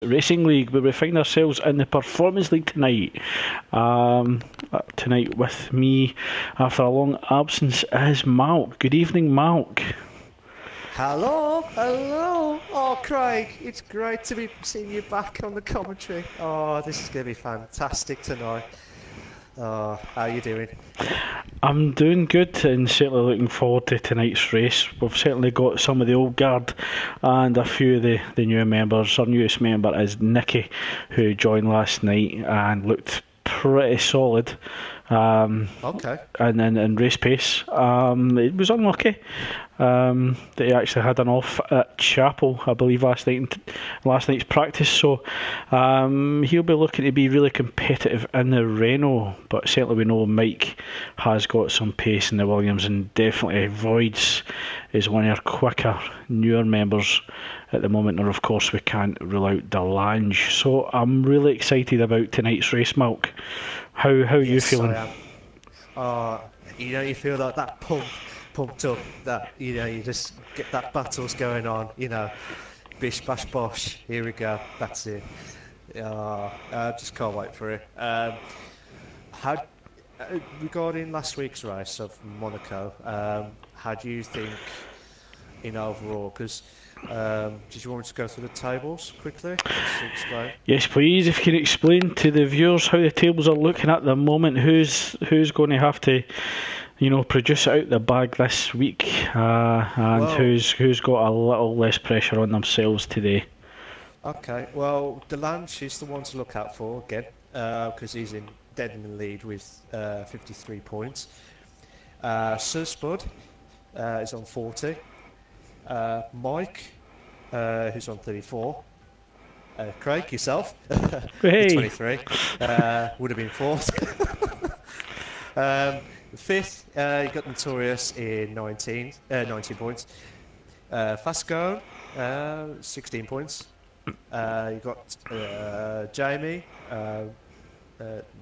Racing League, where we find ourselves in the Performance League tonight. Tonight with me, after a long absence, is Malk. Good evening, Malk. Hello, hello. Oh, Craig, it's great to be seeing you back on the commentary. Oh, this is going to be fantastic tonight. Oh, how you doing? I'm doing good and certainly looking forward to tonight's race. We've certainly got some of the old guard and a few of the new members. Our newest member is Nikki, who joined last night and looked pretty solid. Okay. And then in race pace, it was unlucky that he actually had an off at Chapel, I believe, last night's practice. So he'll be looking to be really competitive in the Renault. But certainly we know Mike has got some pace in the Williams, and definitely Voids is one of our quicker, newer members at the moment. And of course we can't rule out Delange. So I'm really excited about tonight's race, Milk. How are you Yes, feeling? I am. Oh, you feel like that pumped up. That you just get that battles going on. Bish bash bosh. Here we go. That's it. I just can't wait for it. How regarding last week's race of Monaco? How do you think in overall? Because did you want me to go through the tables quickly? Just to explain. Yes, please. If you can explain to the viewers how the tables are looking at the moment, who's going to have to, produce it out the bag this week, and Well, who's got a little less pressure on themselves today. okay. Well, Delange is the one to look out for again, because he's dead in the lead with 53 points. Sir Spud is on 40. Mike, who's on 34. Craig, yourself, with Hey, 23. Would have been fourth. Fifth, you got Notorious in 19 points. Fascone, 16 points. You got Jamie,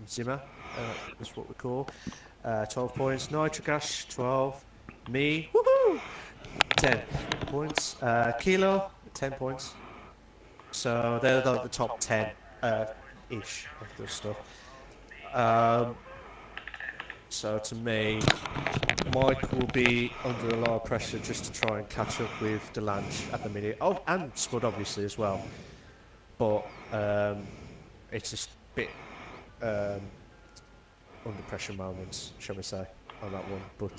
Zimmer, that's what we call, 12 points. Nitrocash, 12. Me, woohoo, 10 points. Kilo, 10 points. So they're like the top 10 ish of the stuff. Um, so to me, Mike will be under a lot of pressure just to try and catch up with Delange at the minute. Oh, and Spud obviously as well. But it's just a bit under pressure moments, shall we say, on that one. But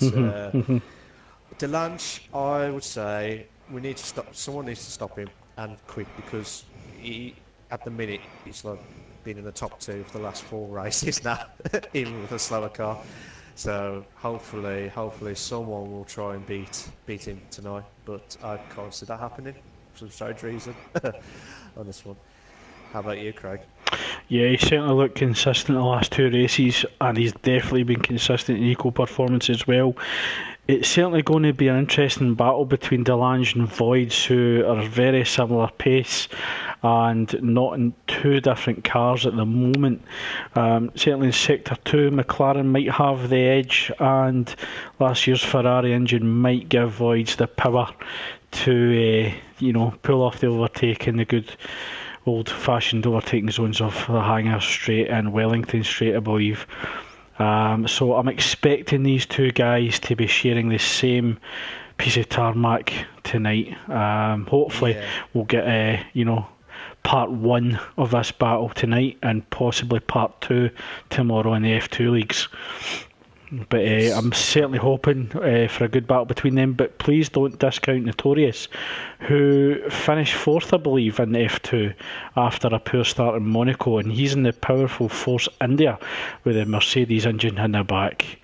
Delange, I would say we need to stop. Someone needs to stop him and quick, because at the minute he's like been in the top two for the last four races now, even with a slower car. So hopefully someone will try and beat him tonight. But I can't see that happening for some strange reason on this one. How about you, Craig? yeah, he certainly looked consistent the last two races, and he's definitely been consistent in equal performance as well. It's certainly going to be an interesting battle between Delange and Voids, who are very similar pace and not in two different cars at the moment. Certainly in Sector 2, McLaren might have the edge, and last year's Ferrari engine might give Voids the power to, pull off the overtake in the good old-fashioned overtaking zones of the Hangar Straight and Wellington Straight, I believe. So I'm expecting these two guys to be sharing the same piece of tarmac tonight. Hopefully Yeah. we'll get part one of this battle tonight, and possibly part two tomorrow in the F2 leagues. But Yes. I'm certainly hoping for a good battle between them. But please don't discount Notorious, who finished fourth, I believe, in the F2 after a poor start in Monaco, and he's in the powerful Force India with a Mercedes engine in the back.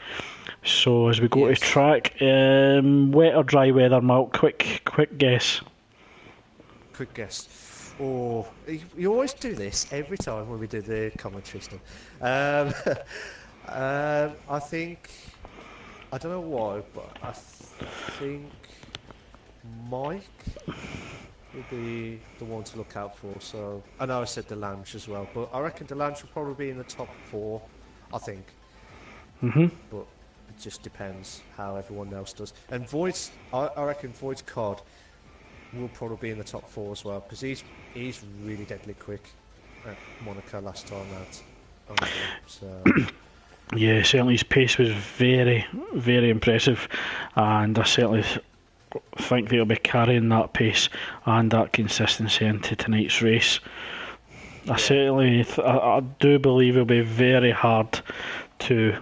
So as we go to Yes. track, wet or dry weather, Mark? Quick guess. Quick guess. Oh, you always do this every time when we do the commentary stuff. Um, I think, I don't know why, but I think Mike will be the one to look out for. So I know I said Delange as well, but I reckon Delange will probably be in the top four, I think. But it just depends how everyone else does. And Void's, I reckon Void's card will probably be in the top 4 as well because he's really deadly quick at Monaco last time out. So Yeah, certainly his pace was very, very impressive, and I certainly think they'll be carrying that pace and that consistency into tonight's race. I certainly, I do believe it'll be very hard to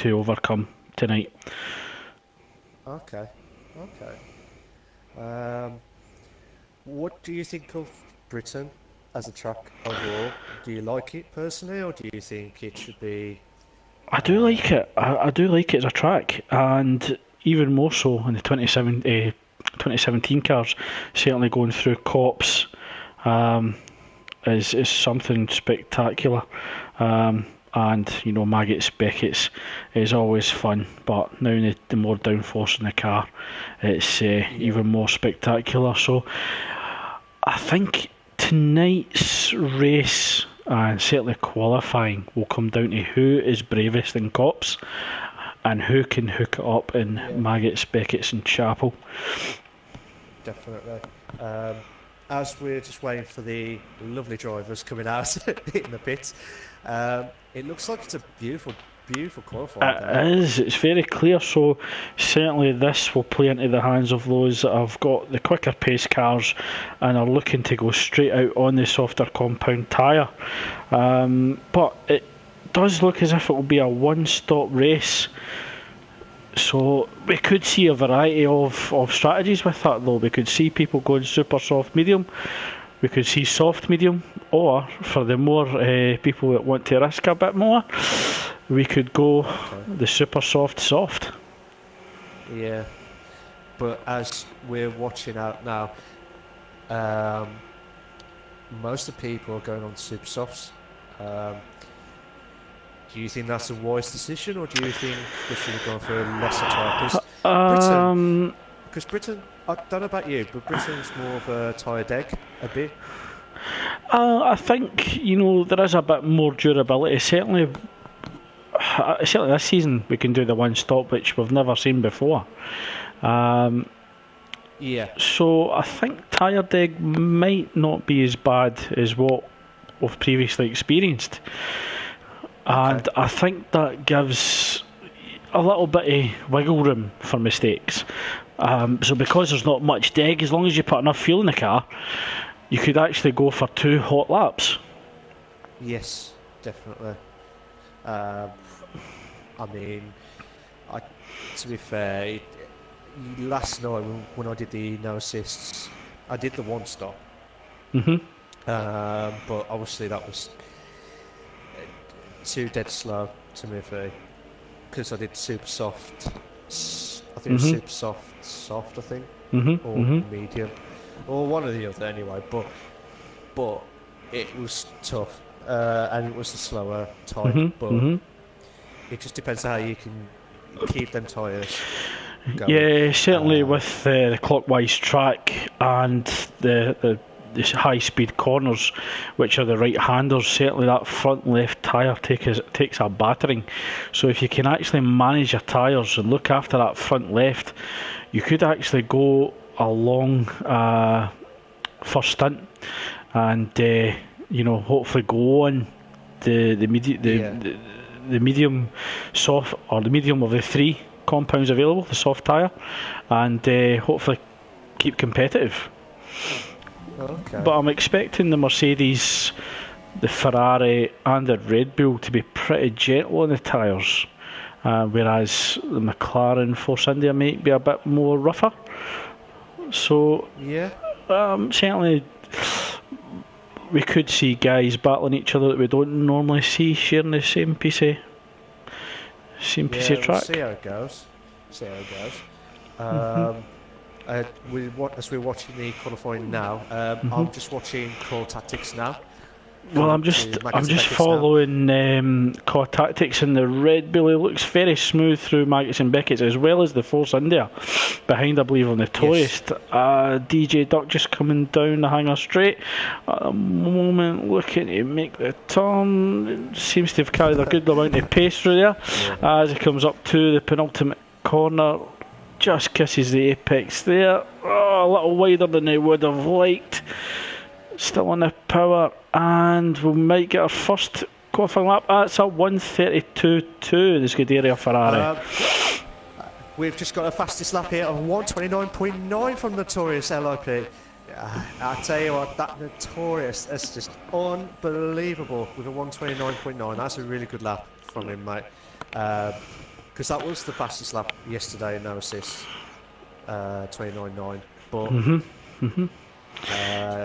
overcome tonight. Okay. What do you think of Britain as a track overall? Do you like it personally, or do you think it should be? I do like it. I do like it as a track, and even more so in the 2017 cars. Certainly going through Cops is something spectacular. And you know, Maggots Beckett's is always fun, but now the more downforce in the car, it's even more spectacular. So I think tonight's race and certainly qualifying will come down to who is bravest in Cops and who can hook it up in Maggots, Beckett's and Chapel. Definitely. As we're just waiting for the lovely drivers coming out in the pits, it looks like it's a beautiful qualifying. It is. It's very clear. So certainly this will play into the hands of those that have got the quicker pace cars and are looking to go straight out on the softer compound tyre. But it does look as if it will be a one-stop race. So we could see a variety of strategies with that, though. We could see people going super soft medium. We could see soft medium, or for the more people that want to risk a bit more, we could go the super soft. Yeah, but as we're watching out now, most of the people are going on super softs. Do you think that's a wise decision, or do you think they should have gone for a lesser tyre? Because Britain, I don't know about you, but Britain's more of a tyre deck, a bit. I think, you know, there is a bit more durability. Certainly this season we can do the one stop, which we've never seen before. So I think tyre deck might not be as bad as what we've previously experienced. And I think that gives a little bit of wiggle room for mistakes. So because there's not much deg, as long as you put enough fuel in the car, you could actually go for 2 hot laps. Yes, definitely. I mean, to be fair, last night when I did the no assists, I did the one stop. But obviously that was too dead slow to me because I did super soft. I think it was super soft. I think, or medium, or one or the other anyway. But it was tough, and it was a slower type. But it just depends how you can keep them tyres going. Yeah, certainly with the clockwise track and the high-speed corners, which are the right-handers, certainly that front left tyre takes a battering. So if you can actually manage your tyres and look after that front left, you could actually go a long first stint and hopefully go on the medium soft, or the medium of the 3 compounds available, the soft tyre, and hopefully keep competitive. But I'm expecting the Mercedes, the Ferrari and the Red Bull to be pretty gentle on the tyres, whereas the McLaren Force India might be a bit more rougher. So certainly we could see guys battling each other that we don't normally see sharing the same piece of track. We'll see how it goes. As we're watching the qualifying now, I'm just watching Core Tactics now. Well, I'm just following Core Tactics, and the Red Bull looks very smooth through Maggots and Beckett's, as well as the Force India behind, I believe, on the tallest. DJ Duck just coming down the hanger straight at the moment, looking to make the turn. Seems to have carried a good amount of pace through there as he comes up to the penultimate corner. just kisses the apex there. Oh, a little wider than they would have liked. Still on the power, and we might get our first qualifying lap. That's a 1:32.2, the Scuderia Ferrari. We've just got a fastest lap here of 1:29.9 from Notorious LIP. I tell you what, that Notorious is just unbelievable with a 1:29.9. That's a really good lap from him, mate. Because that was the fastest lap yesterday, no assists, 29.9. But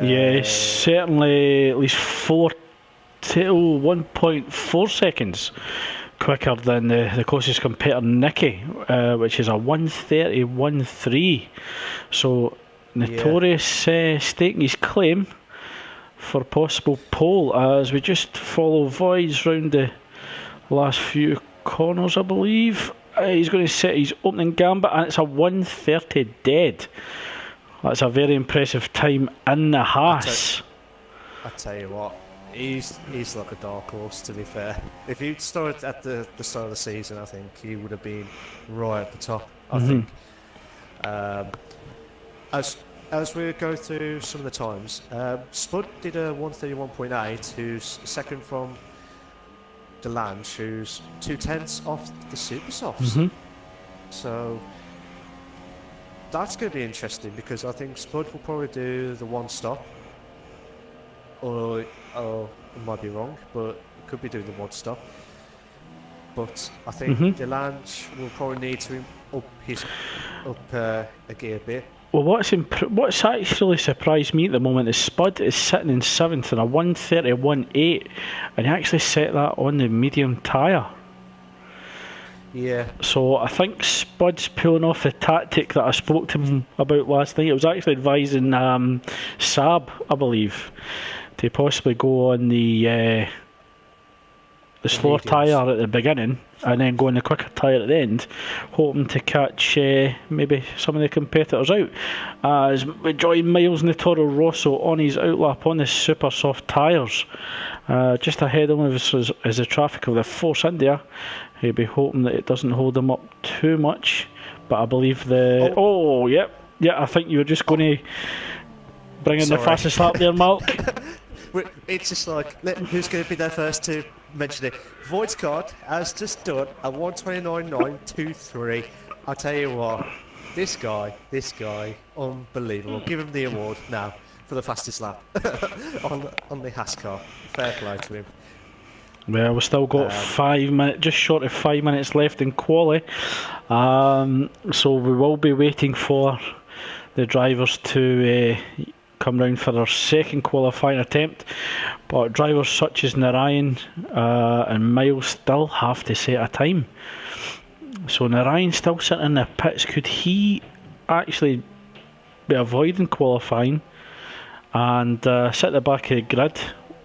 yes, certainly at least 1.4 seconds quicker than the closest competitor, Nicky, which is a 1:31.3. So Notorious staking his claim for possible pole as we just follow Voids round the last few corners, I believe. He's going to set his opening gambit, and it's a 1:30 dead. That's a very impressive time in the Haas. I tell you what, he's like a dark horse, to be fair. If he'd started at the start of the season, I think he would have been right at the top, I think. As we go through some of the times, Spud did a 1:31.8, who's second from Delange, who's 2/10 off the Super Softs. So that's going to be interesting, because I think Spud will probably do the one stop, or I might be wrong, but he could be doing the one stop. But I think Delange will probably need to up a gear a bit. Well, what's actually surprised me at the moment is Spud is sitting in 7th in a 1:31.8, and he actually set that on the medium tyre. Yeah. So I think Spud's pulling off the tactic that I spoke to him about last night. It was actually advising Saab, I believe, to possibly go on the slower tyre at the beginning and then go on the quicker tyre at the end, hoping to catch maybe some of the competitors out. As we join Miles in the Toro Rosso on his outlap on the super soft tyres. Just ahead of him is the traffic of the Force India. He'll be hoping that it doesn't hold him up too much, but I believe yeah, I think you were just going to bring in the fastest lap there, Mark. It's just like, who's going to be there first to mention it? Void's card has just done a 1:29.923. I tell you what, this guy, unbelievable. Give him the award now for the fastest lap on the Haas car. Fair play to him. Well, we've still got 5 minutes, just short of 5 minutes left in quali. So we will be waiting for the drivers to come round for their second qualifying attempt. But drivers such as Narayan and Miles still have to set a time. So Narayan's still sitting in the pits. Could he actually be avoiding qualifying and sit at the back of the grid,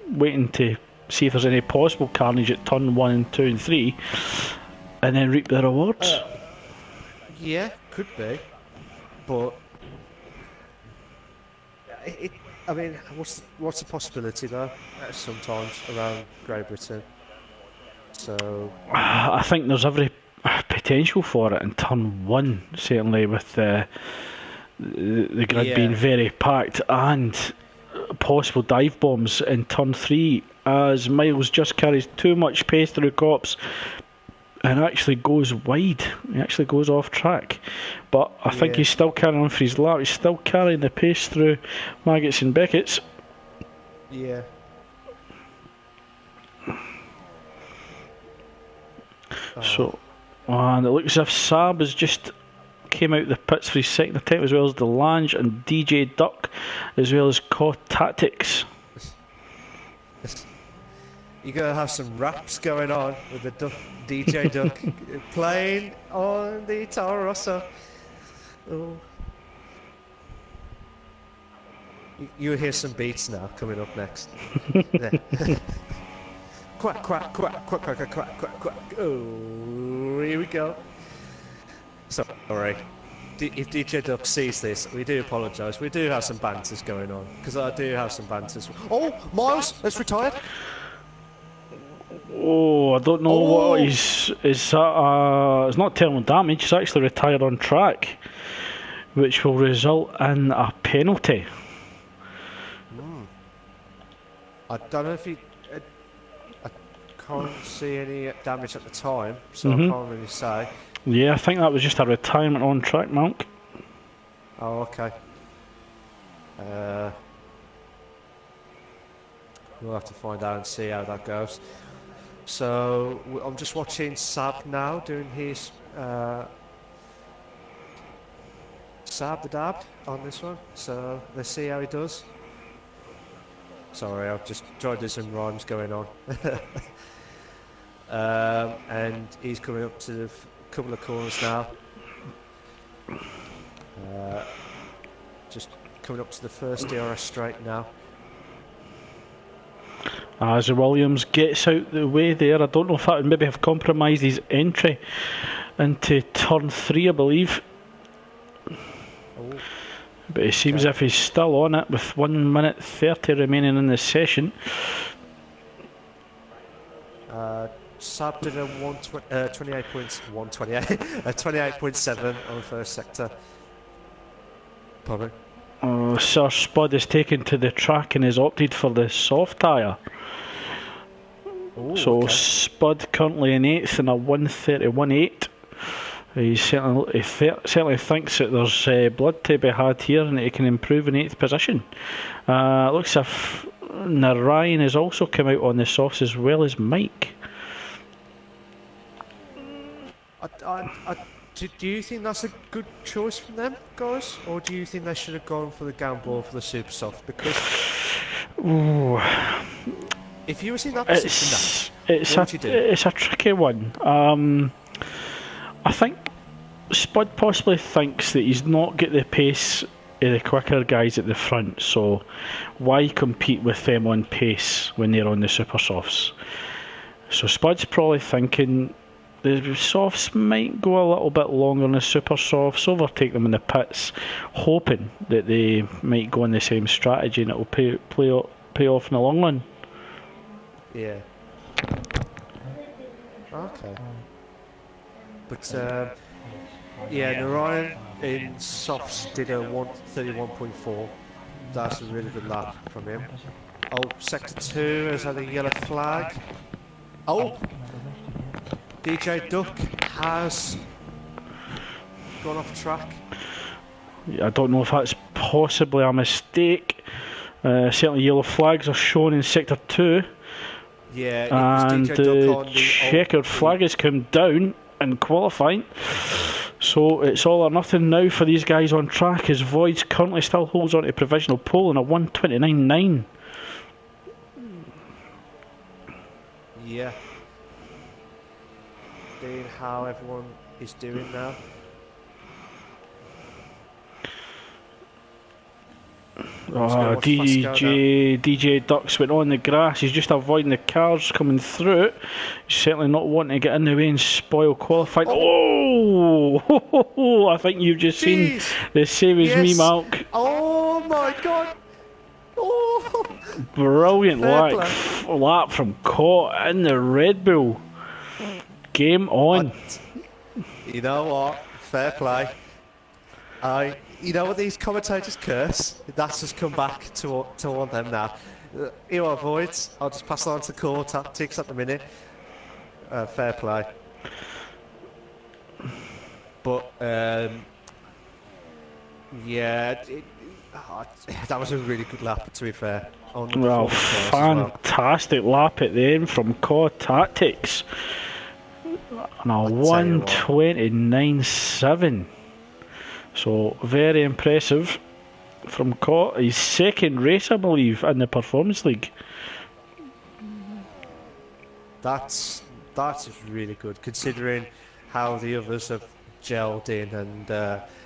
waiting to see if there's any possible carnage at turn 1, 2 and 3, and then reap the rewards? Yeah, could be. But I mean, what's the possibility though? Sometimes around Great Britain. So I think there's every potential for it in turn 1, certainly with the grid being very packed, and possible dive bombs in turn 3 as Miles just carries too much pace through cops and actually goes wide. He actually goes off track, but I think he's still carrying on for his lap. He's still carrying the pace through Maggots and Beckett's. Yeah. So, and it looks as if Saab has just came out the pits for his second attempt, as well as Delange and DJ Duck, as well as Co Tactics. You're going to have some raps going on with the DJ Duck playing on the Toro Rosso. Oh. You'll hear some beats now coming up next. Quack, quack, quack, quack, quack, quack, quack, quack. Oh, here we go. Sorry. If DJ Duck sees this, we do apologise. We do have some banters going on, because I do have some banters. Oh, Miles has retired. Oh, I don't know what Oh, he's. Is that? It's not terminal damage. He's actually retired on track, which will result in a penalty. I don't know if he. I can't see any damage at the time, so I Mhm. can't really say. Yeah, I think that was just a retirement on track, Mark. Oh, okay. We'll have to find out and see how that goes. So I'm just watching Sab now doing his Sab the dab on this one. So let's see how he does. Sorry, I've just tried to do some rhymes going on. And he's coming up to the couple of corners now. Just coming up to the first DRS straight now. As Williams gets out the way there, I don't know if that would maybe have compromised his entry into turn 3, I believe. Oh, But it seems okay. if he's still on it with 1 minute 30 remaining in the session. Sab did a 28 points, 128, a 28.7 on the first sector. Probably. Sir Spud is taken to the track and has opted for the soft tyre. Ooh, So okay. Spud currently in 8th in a 1:31.8. He certainly thinks that there's blood to be had here and that he can improve in 8th position. Looks as if Narayan has also come out on the softs as well as Mike. Do you think that's a good choice from them, guys? Or do you think they should have gone for the gamble for the super soft? Because Ooh, if you were in that position it's what would you do? it's a tricky one. I think Spud possibly thinks that he's not got the pace of the quicker guys at the front, so why compete with them on pace when they're on the super softs? So Spud's probably thinking the softs might go a little bit longer than the super softs, overtake them in the pits, hoping that they might go on the same strategy and it will pay off in the long run. Yeah. Okay. But yeah, Narayan in softs did a 131.4. That's a really good lap from him. Oh, sector 2 has had a yellow flag. Oh, DJ Duck has gone off track. I don't know if that's possibly a mistake. Certainly yellow flags are shown in sector 2. Yeah, it And was DJ the Duck on the checkered flag has come down in qualifying. So it's all or nothing now for these guys on track as Voids currently still holds on to provisional pole in a 1:29.9. Yeah. Seeing how everyone is doing now. DJ Ducks went on the grass. He's just avoiding the cars coming through it. He's certainly not wanting to get in the way and spoil qualifying. Oh! I think you've just seen the same as me, Malk. Oh my god! Oh! Brilliant lap from Cott in the Red Bull. Game on. You know what? Fair play. You know what these commentators curse? That's just come back to on them now. You avoid. I'll just pass on to core tactics at the minute. Fair play. But yeah, that was a really good lap. To be fair, on the Well, fantastic lap at the end from Cod Tactics. On a 1:29.7. So very impressive from Cott. His second race, I believe, in the Performance League. That is really good, considering how the others have gelled in and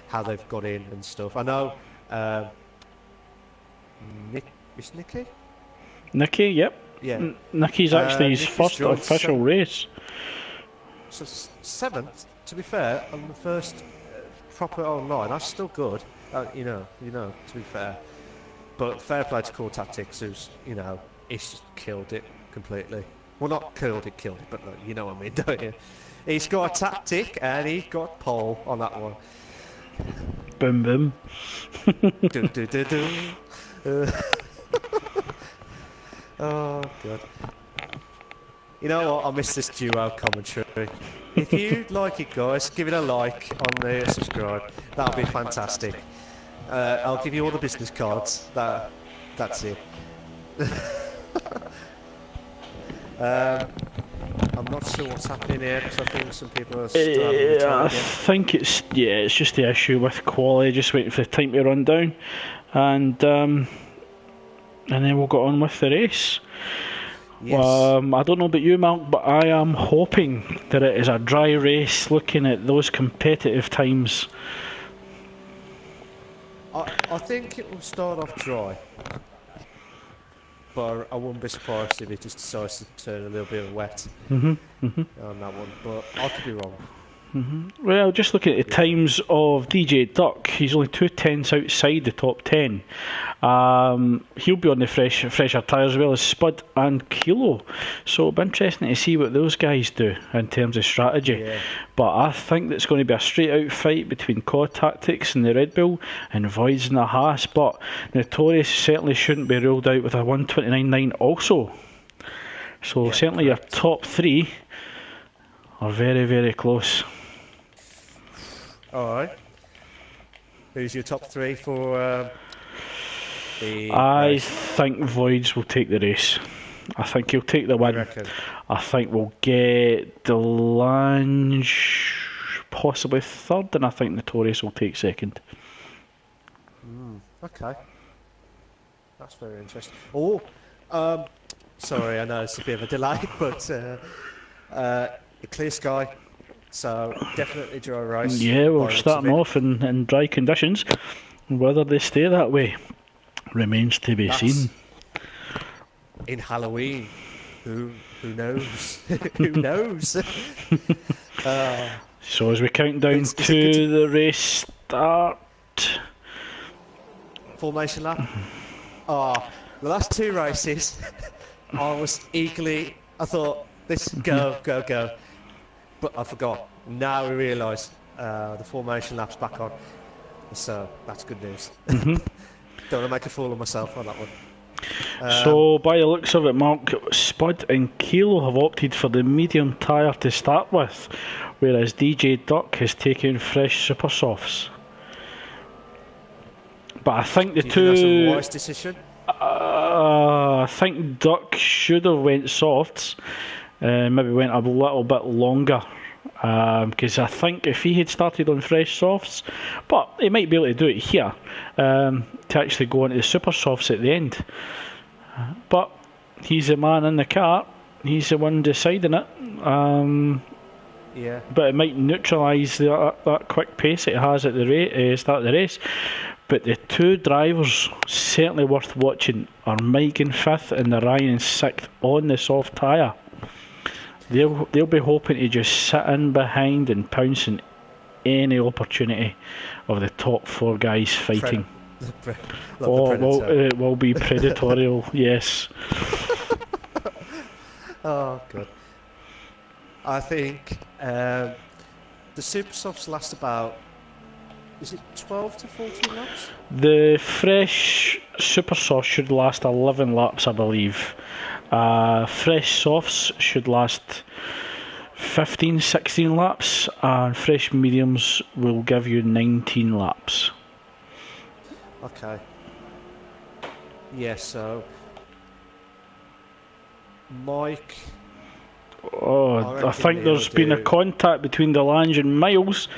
how they've got in and stuff. I know. Is Nicky? Nicky, yep. Yeah. Nicky's actually his first joined official race. So 7th, to be fair, on the first proper online. That's still good. You know, to be fair. But fair play to Core Tactics, who's, he's just killed it completely. Well, not killed it, but you know what I mean, don't you? He's got a tactic, and he got pole on that one. Boom, boom. Do, do, do, do. Oh, God. You know what? I miss this duo commentary. If you like it, guys, give it a like on the subscribe. That'll be fantastic. I'll give you all the business cards. That's it. I'm not sure what's happening here because I think some people are still having a try I again. think it's just the issue with quality, just waiting for the time to run down, and then we'll get on with the race. Yes. I don't know about you, Mark, but I am hoping that it is a dry race, looking at those competitive times. I think it will start off dry, but I wouldn't be surprised if it just decides to turn a little bit wet on that one. But I could be wrong. Well, just looking at the times of DJ Duck, he's only 2 tenths outside the top 10. He'll be on the fresher tyres as well as Spud and Kilo. So it'll be interesting to see what those guys do in terms of strategy. Yeah. But I think that's going to be a straight out fight between Core Tactics and the Red Bull and Voids and the Haas. But Notorious certainly shouldn't be ruled out with a 129.9 also. So certainly correct. Your top three are very, very close. Alright. Who's your top three for the I race? think Voids will take the race. I think he'll take the win. I think we'll get Delange possibly third, and I think Notorious will take second. Okay. That's very interesting. Sorry, I know it's a bit of a delay, but clear sky. So definitely dry race. Yeah, we're starting off in dry conditions. Whether they stay that way remains to be seen. In Halloween, who knows? Who knows? So as we count down to the race start, formation lap. The last two races, I was eagerly. I thought, this go. But I forgot. Now we realise the formation lap's back on. So that's good news. Don't want to make a fool of myself on that one. So by the looks of it, Mark, Spud and Kilo have opted for the medium tyre to start with, whereas DJ Duck has taken fresh super softs. But I think the two. Think that's a wise decision? I think Duck should have went softs. Maybe went a little bit longer, because I think if he had started on fresh softs, but he might be able to do it here, to actually go into the super softs at the end. But he's the man in the car, he's the one deciding it. Yeah. But it might neutralise that quick pace it has at the start of the race. But the two drivers certainly worth watching are Mike in 5th and the Ryan in 6th on the soft tyre. They'll be hoping to just sit in behind and pounce on any opportunity of the top 4 guys fighting. It will be predatorial, yes. Oh, good. I think the super softs last about, is it 12 to 14 laps? The fresh super softs should last 11 laps, I believe. Fresh softs should last 15, 16 laps, and fresh mediums will give you 19 laps. Okay. Yeah, so Mike. I think there's been a contact between Delange and Miles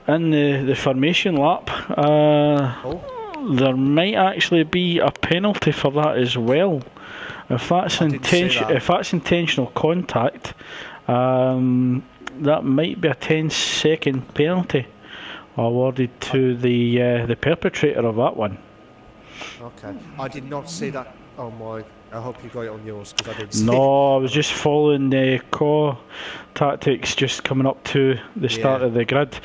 in the formation lap. There might actually be a penalty for that as well. If that's intentional contact, that might be a 10-second penalty awarded to the perpetrator of that one. Okay, I did not see that on my. I hope you got it on yours because I didn't see it. No, I was just following the core tactics just coming up to the start of the grid.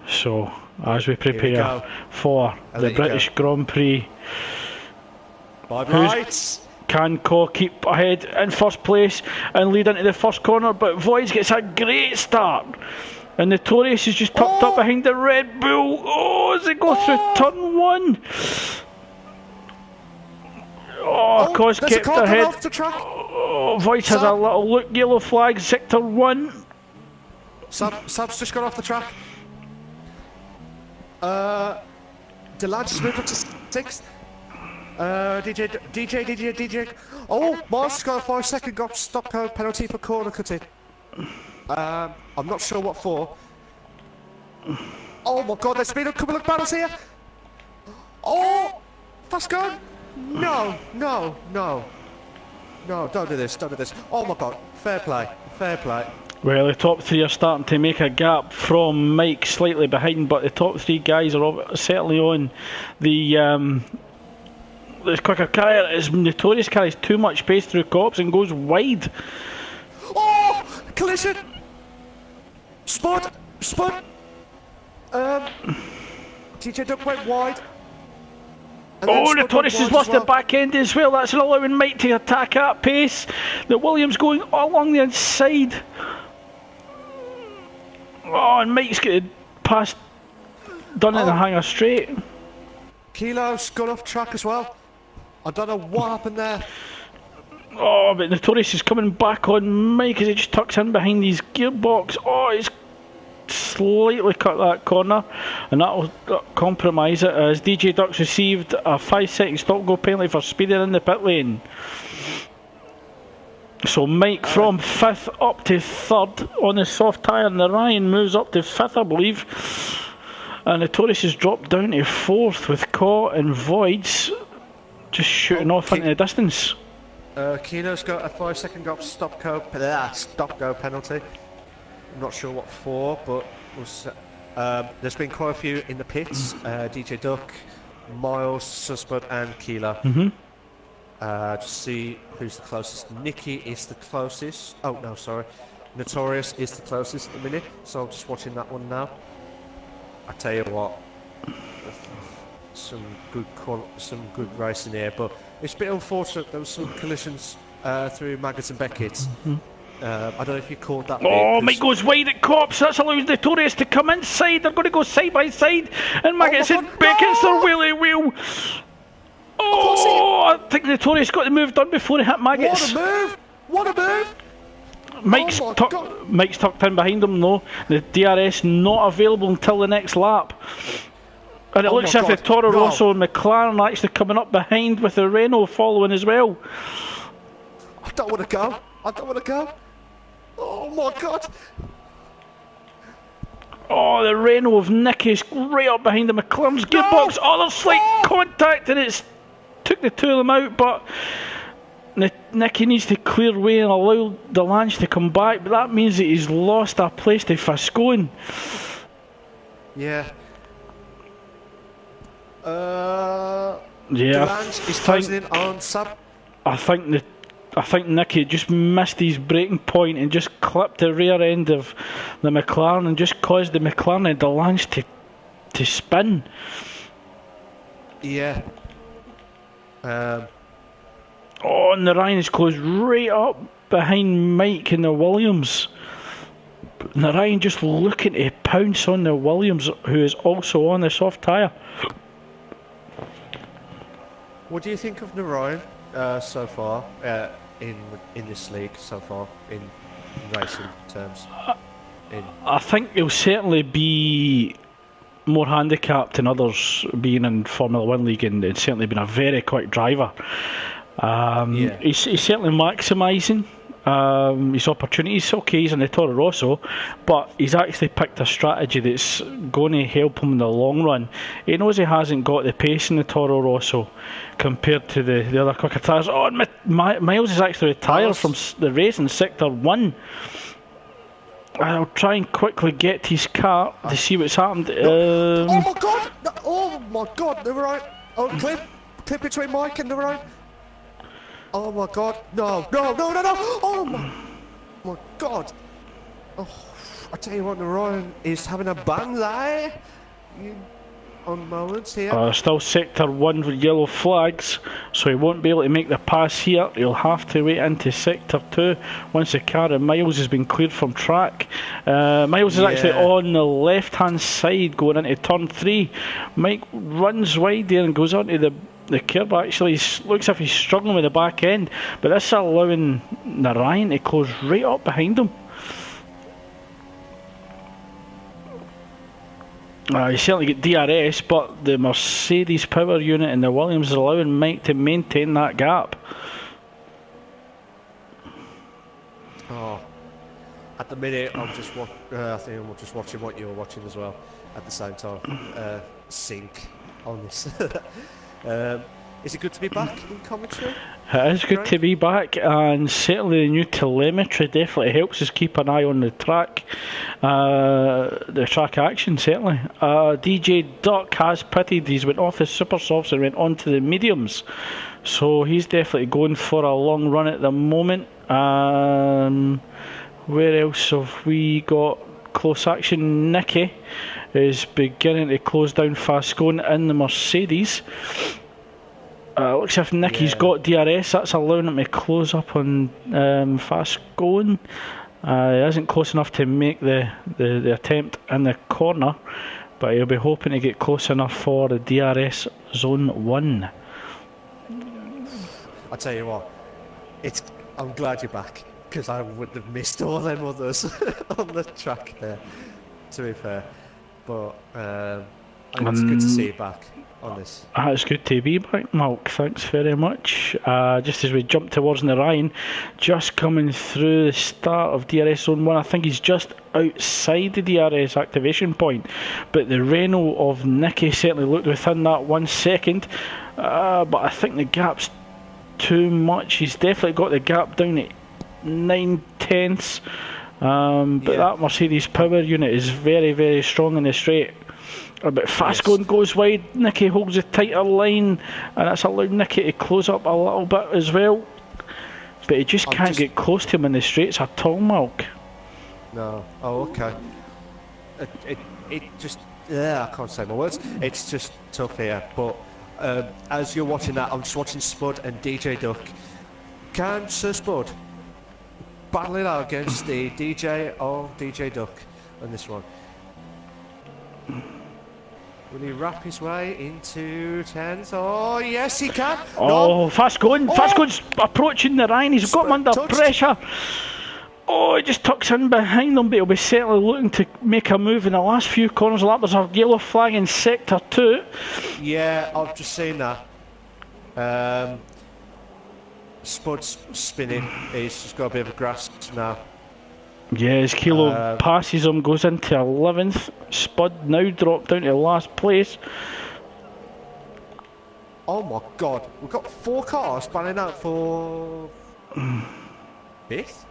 So, as we prepare for the British Grand Prix. Five lights. Can Caw keep ahead in first place and lead into the first corner? But Voids gets a great start. And Notorious is just tucked up behind the Red Bull. Oh, as they go through turn 1. Oh, Cause kept ahead. Off the track. Oh, Voids has a little look. Yellow flag, sector 1. Sab's just got off the track. Delange's moved up to 6th. DJ. Oh, Mars got a 5-second stop code penalty for corner cutting. I'm not sure what for. Oh my god, there's been a couple of battles here. Oh, fast gun. No, don't do this. Oh my god, fair play. Well, the top 3 are starting to make a gap from Mike, slightly behind, but the top 3 guys are certainly on the quicker carrier. As Notorious carries too much pace through cops and goes wide. Oh, collision. Spud. DJ Duck went wide. Oh, Notorious has lost the back end as well. That's allowing Mike to attack at pace. The Williams going along the inside. Oh, and Mike's getting past, done it in the hangar straight. Kilo's gone off track as well. I don't know what happened there. Oh, but Notorious is coming back on Mike as he just tucks in behind his gearbox. Oh, he's slightly cut that corner, and that'll compromise it as DJ Ducks received a 5-second stop-go penalty for speeding in the pit lane. So Mike from 5th up to 3rd on the soft tyre, and the Ryan moves up to 5th, I believe. And Notorious has dropped down to 4th with Caw and Voids just shooting off into the distance. Kino's got a 5-second stop-go penalty. I'm not sure what for, but there's been quite a few in the pits. DJ Duck, Miles, Suspud and Kilo. To see who's the closest. Nicky is the closest. Oh no, sorry. Notorious is the closest at the minute. So I'm just watching that one now. I tell you what, some good racing here, but it's a bit unfortunate. There was some collisions through Maggots and Beckett. I don't know if you caught that. Oh, Mike goes wide at cops. That's allows Notorious to come inside. They're going to go side by side, and Maggots and Beckett's their wheelie wheel. Oh, I think Notorious got the move done before he hit Maggots. What a move! Mike's tucked in behind him though. The DRS not available until the next lap. And it looks as if the Toro Rosso and McLaren are actually coming up behind with the Renault following as well. I don't want to go. Oh my god! Oh, the Renault of Nicky's right up behind the McLaren's gearbox. Oh, there's slight contact and it's took the two of them out, but Nicky needs to clear way and allow Delange to come back, but that means that he's lost a place to Fascoin. Yeah. Delange is closing in on Sub. I think Nicky just missed his braking point and just clipped the rear end of the McLaren and just caused the McLaren and Delange to spin. Yeah. Oh, and the Ryan is closed right up behind Mike in the Williams. And the Ryan just looking to pounce on the Williams, who is also on the soft tyre. What do you think of Narayan so far in this league so far in racing terms? I think he'll certainly be more handicapped than others being in Formula 1 league, and certainly been a very quick driver. He's certainly maximising his opportunities. Okay, he's in the Toro Rosso, but he's actually picked a strategy that's going to help him in the long run. He knows he hasn't got the pace in the Toro Rosso compared to the other quicker tyres. Oh, and Miles is actually retired from the race in Sector 1. I'll try and quickly get to his car to see what's happened. Oh my god! Oh my god, they were right. Oh, clip between Mike and the right. Oh my god, no. Oh my god. Oh, I tell you what, Narayan is having a bang there. on moments here. Still sector 1 with yellow flags, so he won't be able to make the pass here. He'll have to wait into sector 2 once the car of Miles has been cleared from track. Miles is actually on the left hand side going into turn 3. Mike runs wide there and goes onto the curb. Actually looks as if he's struggling with the back end, but this is allowing Narayan to close right up behind him. You certainly get DRS, but the Mercedes power unit and the Williams is allowing Mike to maintain that gap. Oh, at the minute I think I'm just watching what you're watching as well at the same time. Sync on this. Is it good to be back in commentary? It is good to be back, and certainly the new telemetry definitely helps us keep an eye on the track action, certainly. DJ Duck has pitted. He's went off his super softs and went on to the mediums, so he's definitely going for a long run at the moment. Where else have we got close action? Nicky is beginning to close down fast going in the Mercedes. Looks as if Nicky's got DRS. That's allowing him to close up on fast going. He isn't close enough to make the attempt in the corner, but he'll be hoping to get close enough for the DRS zone 1. I tell you what, I'm glad you're back, because I would have missed all them others on the track there, to be fair. But it's good to see you back on this. It's good to be back, Malk. Thanks very much. Just as we jump towards Narayan, just coming through the start of DRS Zone 1, I think he's just outside the DRS activation point, but the Renault of Nicky certainly looked within that 1 second, but I think the gap's too much. He's definitely got the gap down at 9/10, but that Mercedes power unit is very, very strong in the straight. But fast going goes wide. Nicky holds a tighter line, and that's allowed Nicky to close up a little bit as well. But he just can't get close to him in the straights at all, Malk. No. Oh, okay. It just, I can't say my words. It's just tough here. But as you're watching that, I'm just watching Spud and DJ Duck. Can Sir Spud battle it out against the DJ of DJ Duck on this one? Will he wrap his way into 10s? Oh, yes, he can. Oh, no. Fast going. Fast going's approaching the line. He's got him under pressure. Oh, he just tucks in behind them, but he'll be certainly looking to make a move in the last few corners of that. There's a yellow flag in sector 2. Yeah, I've just seen that. Spud's spinning. He's just got a bit of a grasp now. Yeah, as Kilo passes him, goes into 11th. Spud now dropped down to last place. Oh my god, we've got 4 cars spanning out for 5th?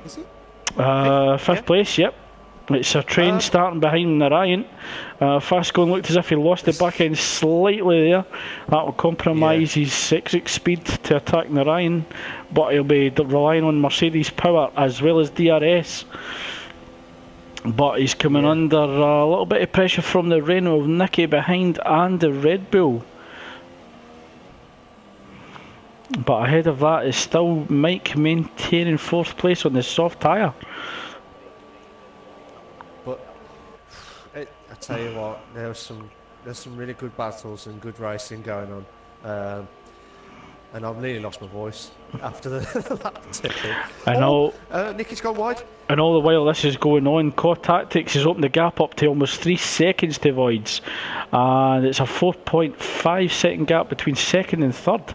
Is it? 5th place, yep. It's a train starting behind Narayan. Fast going looked as if he lost the back end slightly there. That will compromise his exit speed to attack Narayan, but he'll be relying on Mercedes power as well as DRS. But he's coming under a little bit of pressure from the Renault of Nicky behind and the Red Bull. But ahead of that is still Mike maintaining 4th place on the soft tyre. I tell you what, there's some really good battles and good racing going on, and I've nearly lost my voice after the lap tipping. I know. Nicky's gone wide. And all the while this is going on, Core Tactics has opened the gap up to almost 3 seconds to Voids, and it's a 4.5 second gap between 2nd and 3rd.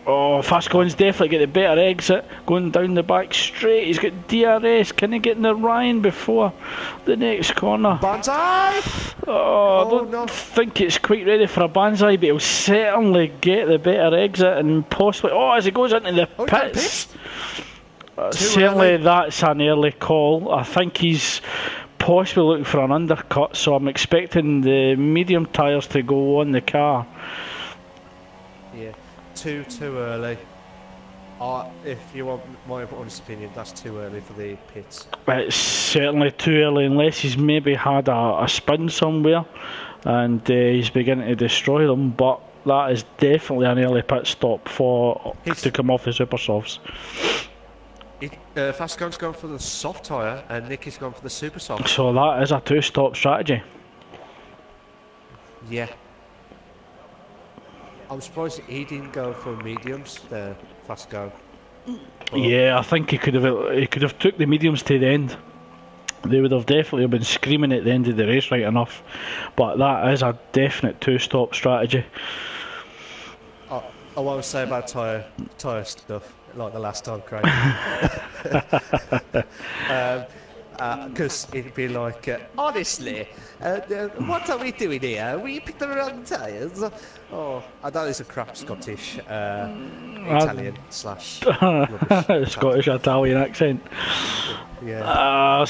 Oh, Fast Going's definitely get the better exit, going down the back straight. He's got DRS. Can he get in the Ryan before the next corner? Banzai! I don't think it's quite ready for a Banzai, but he'll certainly get the better exit and possibly... Oh, as he goes into the pits. Certainly that's an early call. I think he's possibly looking for an undercut, so I'm expecting the medium tyres to go on the car. Yeah. Too early. If you want my honest opinion, that's too early for the pits. It's certainly too early, unless he's maybe had a spin somewhere and he's beginning to destroy them, but that is definitely an early pit stop to come off the super softs. Fastgun's gone for the soft tyre and Nicky's gone for the super soft. So that is a two-stop strategy. Yeah. I'm surprised he didn't go for mediums there, Fastgun. Yeah, I think he could have took the mediums to the end. They would have definitely been screaming at the end of the race right enough. But that is a definite two-stop strategy. I won't say about tyre stuff like the last time, Craig. Because it'd be like, honestly, what are we doing here? We picked the wrong tyres. Oh, I know it's a crap Scottish, Italian / Scottish Italian accent. Yeah.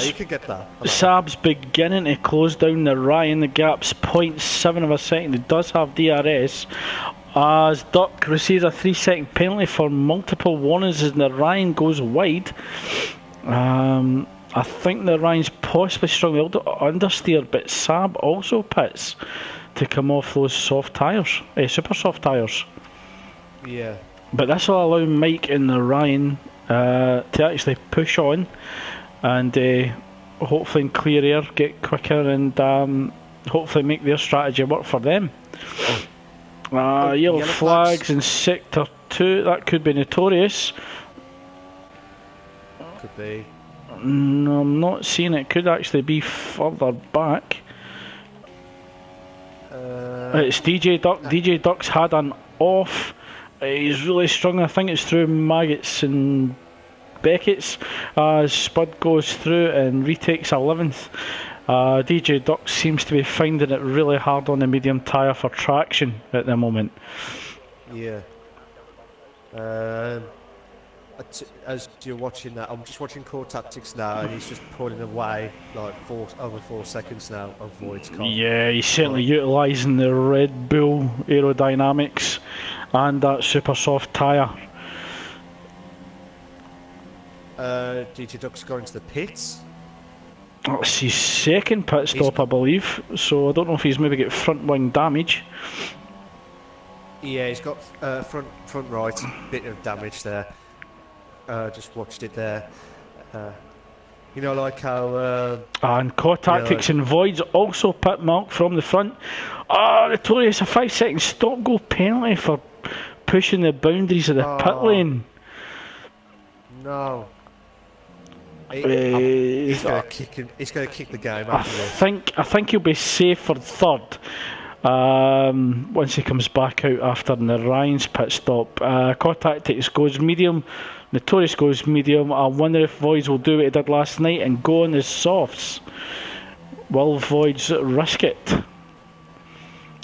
You can get that. Saab's beginning to close down the Ryan. The gap's 0.7 of a second. He does have DRS. As Duck receives a 3-second penalty for multiple warnings as the Ryan goes wide. I think the Ryan's possibly strongly understeer, but Saab also pits to come off those soft tyres, super soft tyres. Yeah. But this will allow Mike and the Ryan to actually push on and hopefully in clear air get quicker and hopefully make their strategy work for them. Yellow flags in sector 2, that could be notorious. Could be. No, I'm not seeing it. Could actually be further back. It's DJ Duck. DJ Duck's had an off. He's really strong. I think it's through Maggots and Beckett's. As Spud goes through and retakes 11th. DJ Duck seems to be finding it really hard on the medium tyre for traction at the moment. Yeah. As you're watching that, I'm just watching Core Tactics now, and he's just pulling away like over 4 seconds now of Void's car. Yeah, he's certainly utilising the Red Bull aerodynamics and that super soft tyre. DJ Duck's going to the pits. That's his second pit stop, I believe. So I don't know if he's maybe got front wing damage. Yeah, he's got front right, bit of damage there. Just watched it there. You know, like how... and Core Tactics and Voids also pit mark from the front. Notorious, a 5-second stop-go penalty for pushing the boundaries of the pit lane. No. He's going to kick the game after this. I think he'll be safe for third. Once he comes back out after Ryan's pit stop. Core Tactics goes medium, Notorious goes medium. I wonder if Voids will do what he did last night and go on his softs. Will Voids risk it?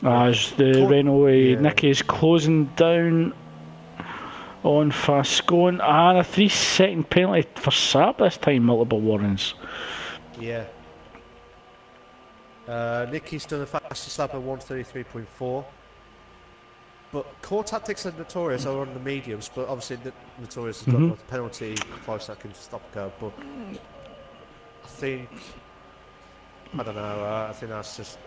As the Renault Nicky is closing down on fast going, and a 3-second penalty for Saab this time, multiple warnings. Yeah. Nicky's done the fastest lap at 1:33.4. But Core Tactics and Notorious are on the mediums, but obviously Notorious has got the penalty 5 seconds stop go. But I don't know. I think that's just.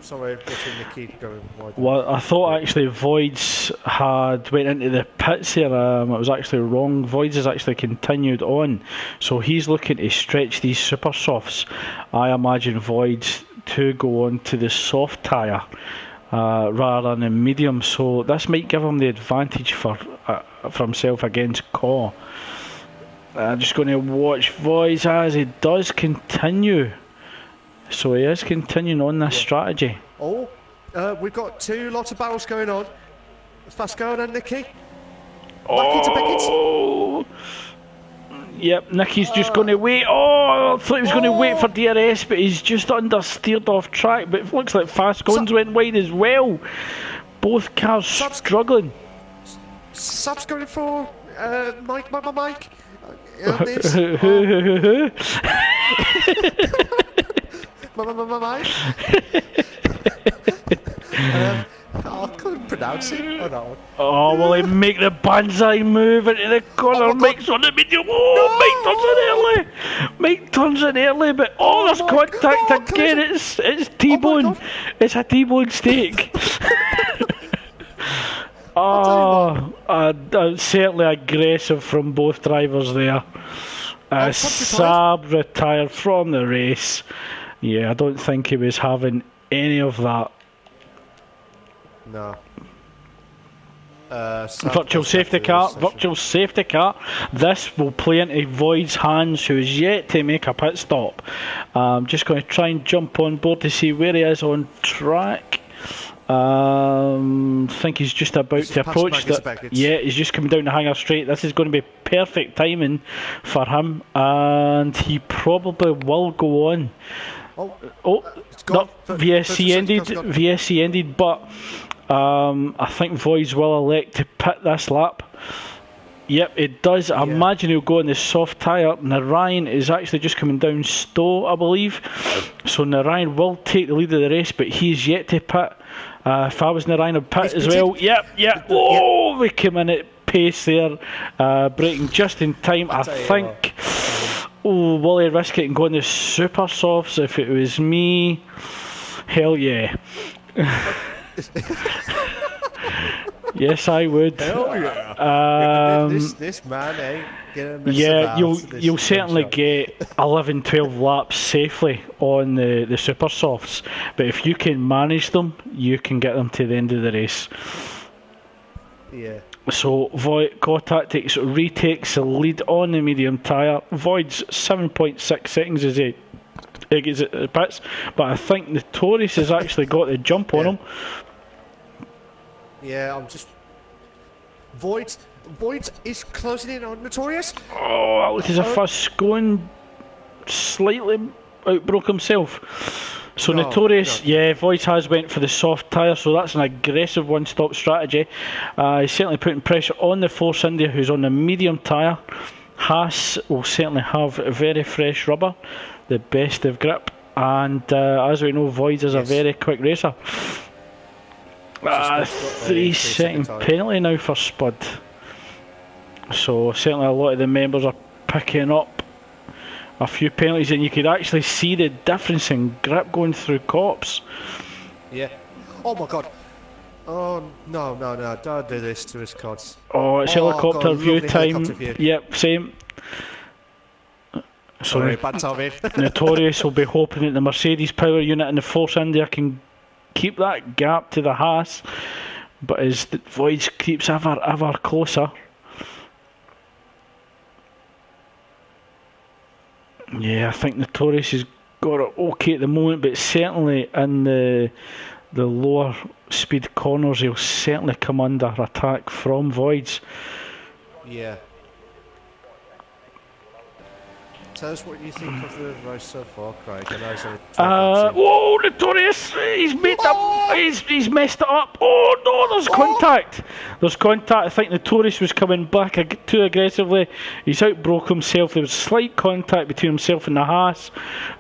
Sorry, watching Nicky going wide. Well, I thought actually Voids had went into the pits here. It was actually wrong. Voids has actually continued on, so he's looking to stretch these super softs. I imagine Voids to go on to the soft tyre rather than the medium. So this might give him the advantage for himself against Core. I'm just going to watch Voids as he does continue. So he is continuing on this strategy. We've got two lots of battles going on. Fast going and Nicky. Oh! Yep, Nicky's just going to wait. I thought he was going to wait for DRS, but he's just understeered off track. But it looks like Fast Goins went wide as well. Both cars struggling. Sub's going for Mike. I couldn't announcing on that one. Oh, will he make the banzai move into the corner? Oh my Mike's on the medium. Oh, No! Mike turns in early. Mike turns in early, but there's my contact God, again. It's T-bone. God. It's a T-bone steak. Certainly aggressive from both drivers there. Saab retired from the race. Yeah, I don't think he was having any of that. No. Virtual safety car. This will play into Void's hands, who is yet to make a pit stop. I'm just going to try and jump on board to see where he is on track. I think he's just about to approach yeah, he's just coming down the hangar straight. This is going to be perfect timing for him, and he probably will go on. VSC ended, but I think Voids will elect to pit this lap. Yep, it does. I imagine he'll go on the soft tyre. Narayan is actually just coming down Stowe, I believe. So Narayan will take the lead of the race, but he's yet to pit. If I was Narayan, I'd pit as well. Yep. Oh, we came in at pace there, braking just in time. I think. Oh, will he risk it and go on the super softs? If it was me, hell yeah. Yes, I would. Hell yeah. This man ain't gonna miss you'll certainly get 11, 12 laps safely on the super softs, but if you can manage them, you can get them to the end of the race. Yeah. So Void Core Tactics retakes the lead on the medium tyre. Void's 7.6 seconds as he gets at the pits, but I think Notorious has actually got the jump on him. Yeah, I'm just... Void is closing in on Notorious. Oh, that looks as if Fascone slightly outbroke himself. So Notorious, Void has went for the soft tyre, so that's an aggressive one-stop strategy. He's certainly putting pressure on the Force India, who's on the medium tyre. Haas will certainly have very fresh rubber, the best of grip, and as we know, Void is a very quick racer. 3-second penalty now for Spud. So certainly a lot of the members are picking up a few penalties, and you could actually see the difference in grip going through cops. Yeah. Oh my god. Oh no, don't do this to us, Cods. Oh, it's helicopter view time. Yep, same. Sorry, bad timing. Notorious will be hoping that the Mercedes power unit and the Force India can keep that gap to the Haas, but as the Void keeps ever closer. Yeah, I think Notorious has got it okay at the moment, but certainly in the lower speed corners he'll certainly come under attack from Voids. Yeah. Tell us what you think of the race so far, Craig. Whoa, Notorious! He's made up. He's messed it up. Oh no, there's contact. There's contact. I think Notorious was coming back too aggressively. He's outbroke himself. There was slight contact between himself and the Haas.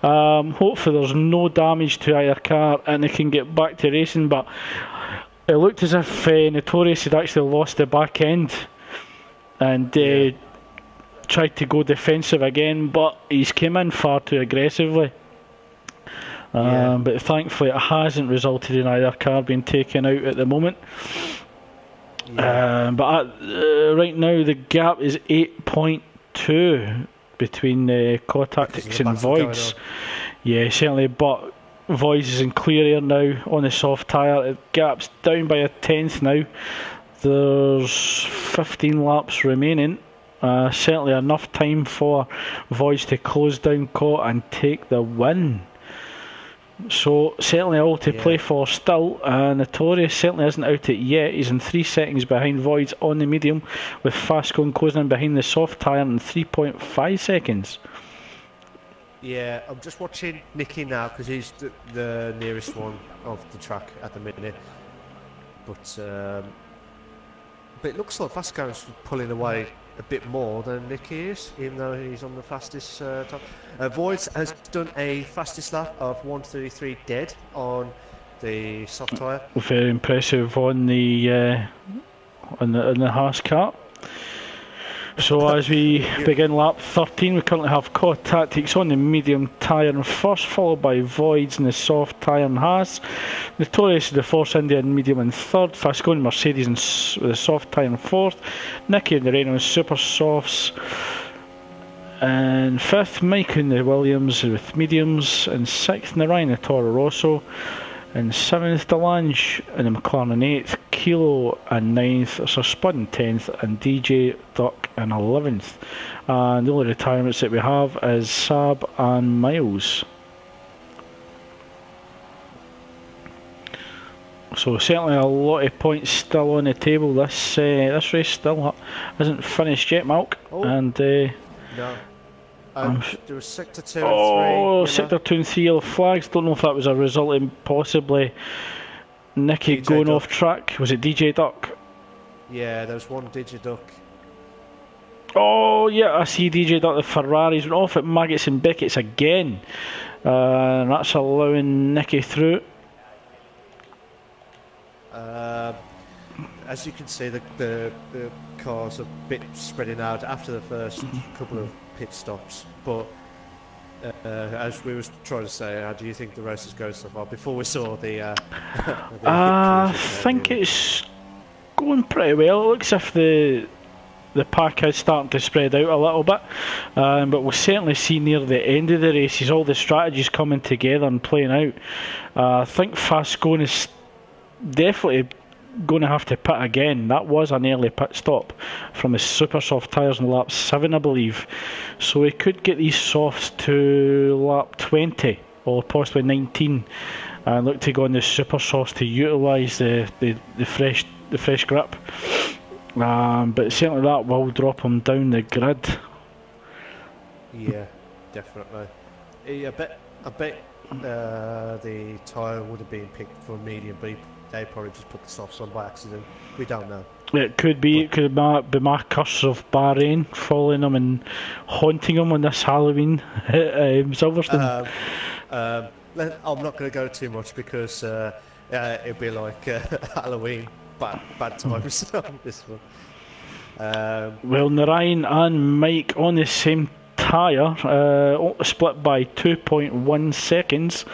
Hopefully, there's no damage to either car, and they can get back to racing. But it looked as if Notorious had actually lost the back end, and tried to go defensive again, but he's came in far too aggressively. But thankfully it hasn't resulted in either car being taken out at the moment. But right now the gap is 8.2 between Core Tactics and Voids. Yeah, certainly, but Voids is in clear air now on the soft tyre. The gap's down by a tenth now. There's 15 laps remaining. Certainly enough time for Voids to close down Caught and take the win. So certainly all to play for still. Notorious certainly isn't out it yet. He's in 3 seconds behind Voids on the medium, with Fascone closing in behind the soft tyre in 3.5 seconds. Yeah, I'm just watching Nicky now because he's the nearest one of the track at the minute. But it looks like Fascone's pulling away a bit more than Nicky is, even though he's on the fastest time. Voids has done a fastest lap of 1:33 dead on the soft tyre. Very impressive on the Haas car. So as we begin lap 13, we currently have Core Tactics on the medium tyre in first, followed by Voids in the soft tyre and Haas. Notorious in the Force India in medium in third, Fascone Mercedes with the soft tyre in fourth, Nicky and the Renault Super Softs. And fifth, Mike in the Williams with mediums, and sixth, Narayan the Toro Rosso. And seventh, Delange in the McLaren 8th, Kilo and 9th, Sir Spud in 10th, and DJ Duck in 11th. And the only retirements that we have is Saab and Miles. So certainly a lot of points still on the table. This race still isn't finished yet, Malk. Oh. And No. There was Sector 2 and 3. Oh, Sector 2 and 3 yellow flags. Don't know if that was a result in possibly Nicky DJ going Duck. off track. Was it DJ Duck? Yeah, there was one DJ Duck. Oh, yeah, I see DJ Duck. The Ferraris went off at Maggots and Beckett's again. And that's allowing Nicky through. As you can see, the cars are a bit spreading out after the first couple of pit stops. But as we were trying to say, how do you think the race is going so far? Before we saw the I think it's going pretty well. It looks as if the pack is starting to spread out a little bit, but we'll certainly see near the end of the races all the strategies coming together and playing out. I think Fascone is definitely going to have to pit again. That was an early pit stop from the super soft tyres in lap 7, I believe. So we could get these softs to lap 20 or possibly 19 and look to go on the super softs to utilise the fresh grip. But certainly that will drop them down the grid. Yeah, definitely. I bet the tyre would have been picked for medium, but they probably just put the softs on by accident. We don't know. It could be. It could be my curse of Bahrain following them and haunting them on this Halloween Silverstone. I'm not going to go too much because it'll be like Halloween bad times on this one. Well, Narayan and Mike on the same tyre, split by 2.1 seconds.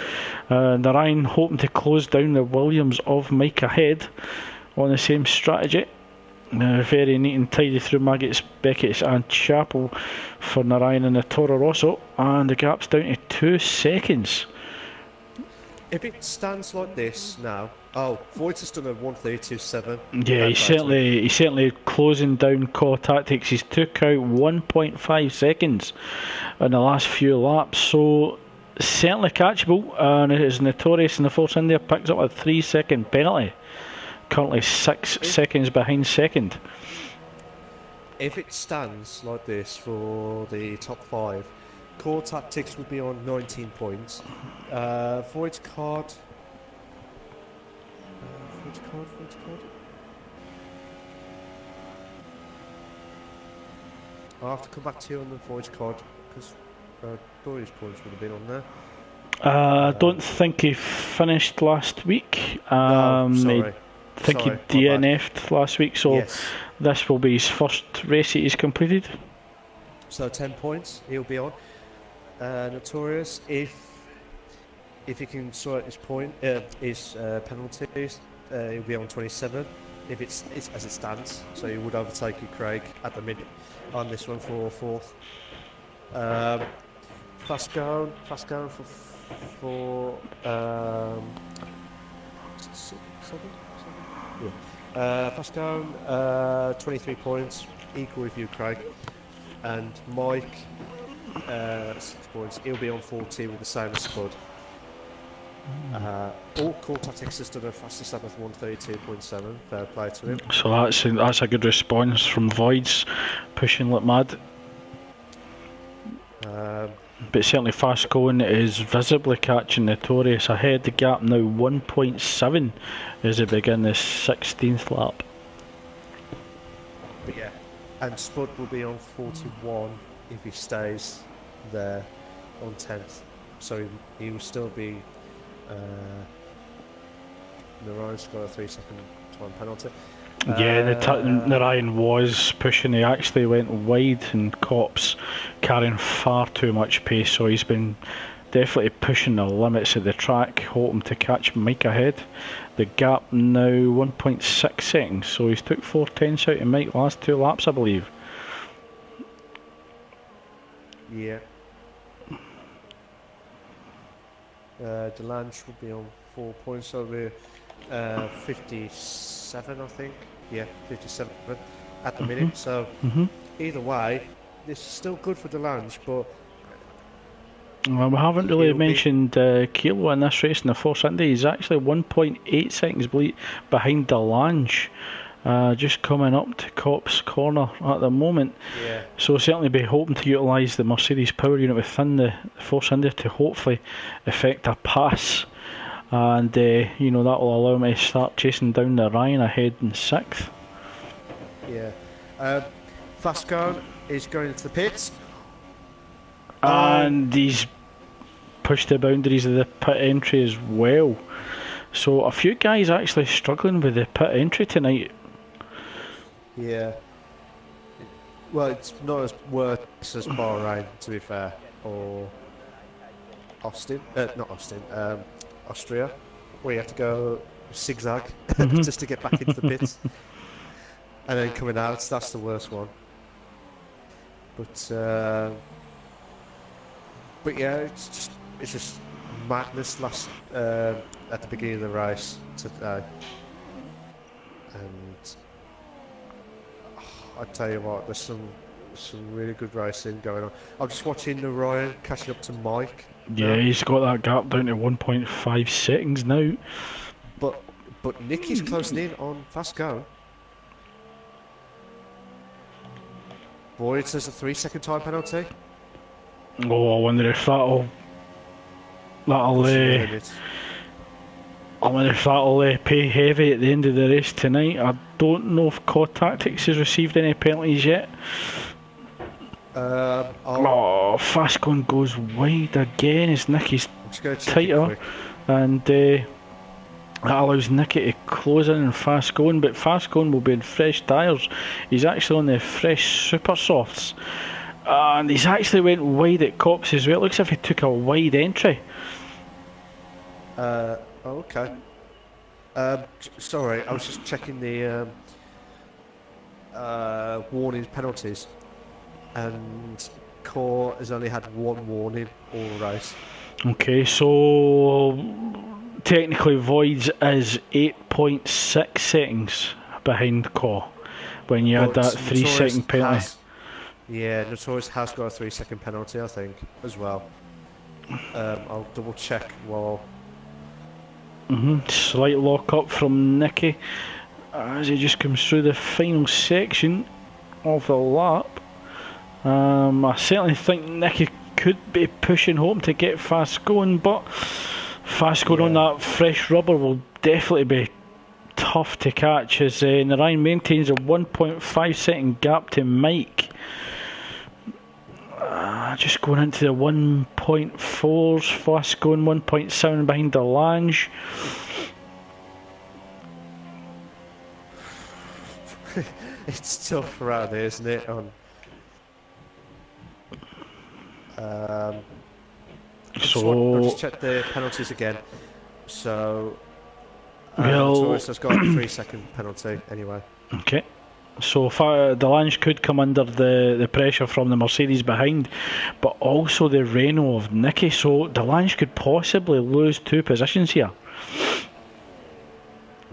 Narayan hoping to close down the Williams of Mike ahead on the same strategy. Very neat and tidy through Maggots, Beckett's and Chapel for Narayan and the Toro Rosso, and the gap's down to 2 seconds. If it stands like this now, Voigt has done a 1:32.7. Yeah, he's certainly closing down Core Tactics. He's took out 1.5 seconds in the last few laps, so certainly catchable. And it is Notorious in the Force India picks up a 3-second penalty. Currently 6 seconds behind second. If it stands like this for the top 5, Core Tactics would be on 19 points. Voigt's card. Voigt's card. I'll have to come back to you on the Voigt's card because Dory's points would have been on there. I don't think he finished last week. No, sorry. I think he DNF'd last week, so yes. This will be his first race that he's completed. So 10 points he'll be on. Notorious, if he can sort his penalties, he'll be on 27. If it's as it stands, so he would overtake you, Craig, at the minute on this one for 4th. Fascone for 7. Yeah. Fascone 23 points, equal with you, Craig, and Mike 6 points. He'll be on 40 with the same as Spud. All Core Tactics has done a fastest lap of 1:32.7. Fair play to him. So that's a good response from Voids, pushing like mad. But certainly Fascone is visibly catching Notorious ahead. The gap now 1.7 as they begin the 16th lap. But yeah, and Spud will be on 41 if he stays there on 10th. So he will still be Narayan's got a 3-second time penalty. Yeah, Narayan was pushing. He actually went wide, and Cop's carrying far too much pace, so he's been definitely pushing the limits of the track, hoping to catch Mike ahead. The gap now 1.6 seconds, so he's took 4 tenths out of Mike last 2 laps, I believe. Yeah. Delange will be on 4 points over 57, I think. Yeah, 57 at the minute. So either way, this is still good for Delange, but Well, we haven't really mentioned Kilo in this race in the Force Indy. He's actually 1.8 seconds behind Delange, just coming up to Cop's corner at the moment. yeah, So certainly be hoping to utilise the Mercedes power unit within the Force Indy to hopefully effect a pass, and that will allow me to start chasing down the Ryan ahead in 6th. yeah. Flasco is going into the pits. And he's pushed the boundaries of the pit entry as well. So a few guys actually struggling with the pit entry tonight. Yeah. Well, it's not as worse as Bahrain, to be fair, or Austin. Not Austin. Austria, where you have to go zigzag just to get back into the pits, and then coming out. That's the worst one. But yeah, it's just madness at the beginning of the race today, and I tell you what, there's some really good racing going on. I'm just watching Ryan catching up to Mike. Yeah, he's got that gap down to 1.5 seconds now. But Nicky's closing in on Fast Go. Boyd says a 3-second time penalty. Oh, I wonder if that'll I wonder if that'll pay heavy at the end of the race tonight. I don't know if Co Tactics has received any penalties yet. Fastcon goes wide again as Nicky's tighter, and that allows Nicky to close in and Fastcon, but Fastcon will be in fresh tyres. He's actually on the fresh super softs, and he's actually went wide at Cops as well. It looks as if he took a wide entry. Okay. Sorry, I was just checking the warning penalties, and Core has only had 1 warning all race. Okay, so technically Voids is 8.6 seconds behind Core when you add that 3-second penalty. Notorious has got a 3-second penalty, I think, as well. I'll double check while. Slight lock up from Nicky as he just comes through the final section of the lap. I certainly think Nicky could be pushing home to get fast going, but fast going on that fresh rubber will definitely be tough to catch as Narayan maintains a 1.5 second gap to Mike. Just going into the 1.4s, fast going 1.7 behind Delange. It's tough around here, isn't it? I'll just check the penalties again. So, Notorious has got a 3-second penalty anyway. Okay. So Delange could come under the pressure from the Mercedes behind, but also the Renault of Nicky. So Delange could possibly lose 2 positions here.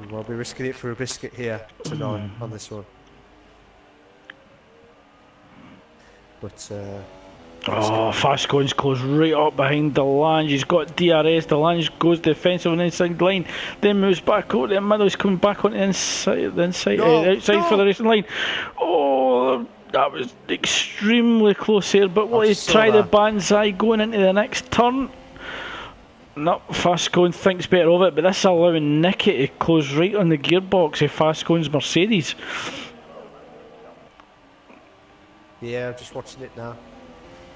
We'll be risking it for a biscuit here tonight on this one. But fast going's close right up behind Delange. He's got DRS. Delange goes defensive on the inside line, then moves back over the middle. He's coming back on the outside for the racing line. Oh, that was extremely close here. But will he try the banzai going into the next turn? No, Fast Going thinks better of it, but this is allowing Nicky to close right on the gearbox of Fast Going's Mercedes. Yeah, I'm just watching it now.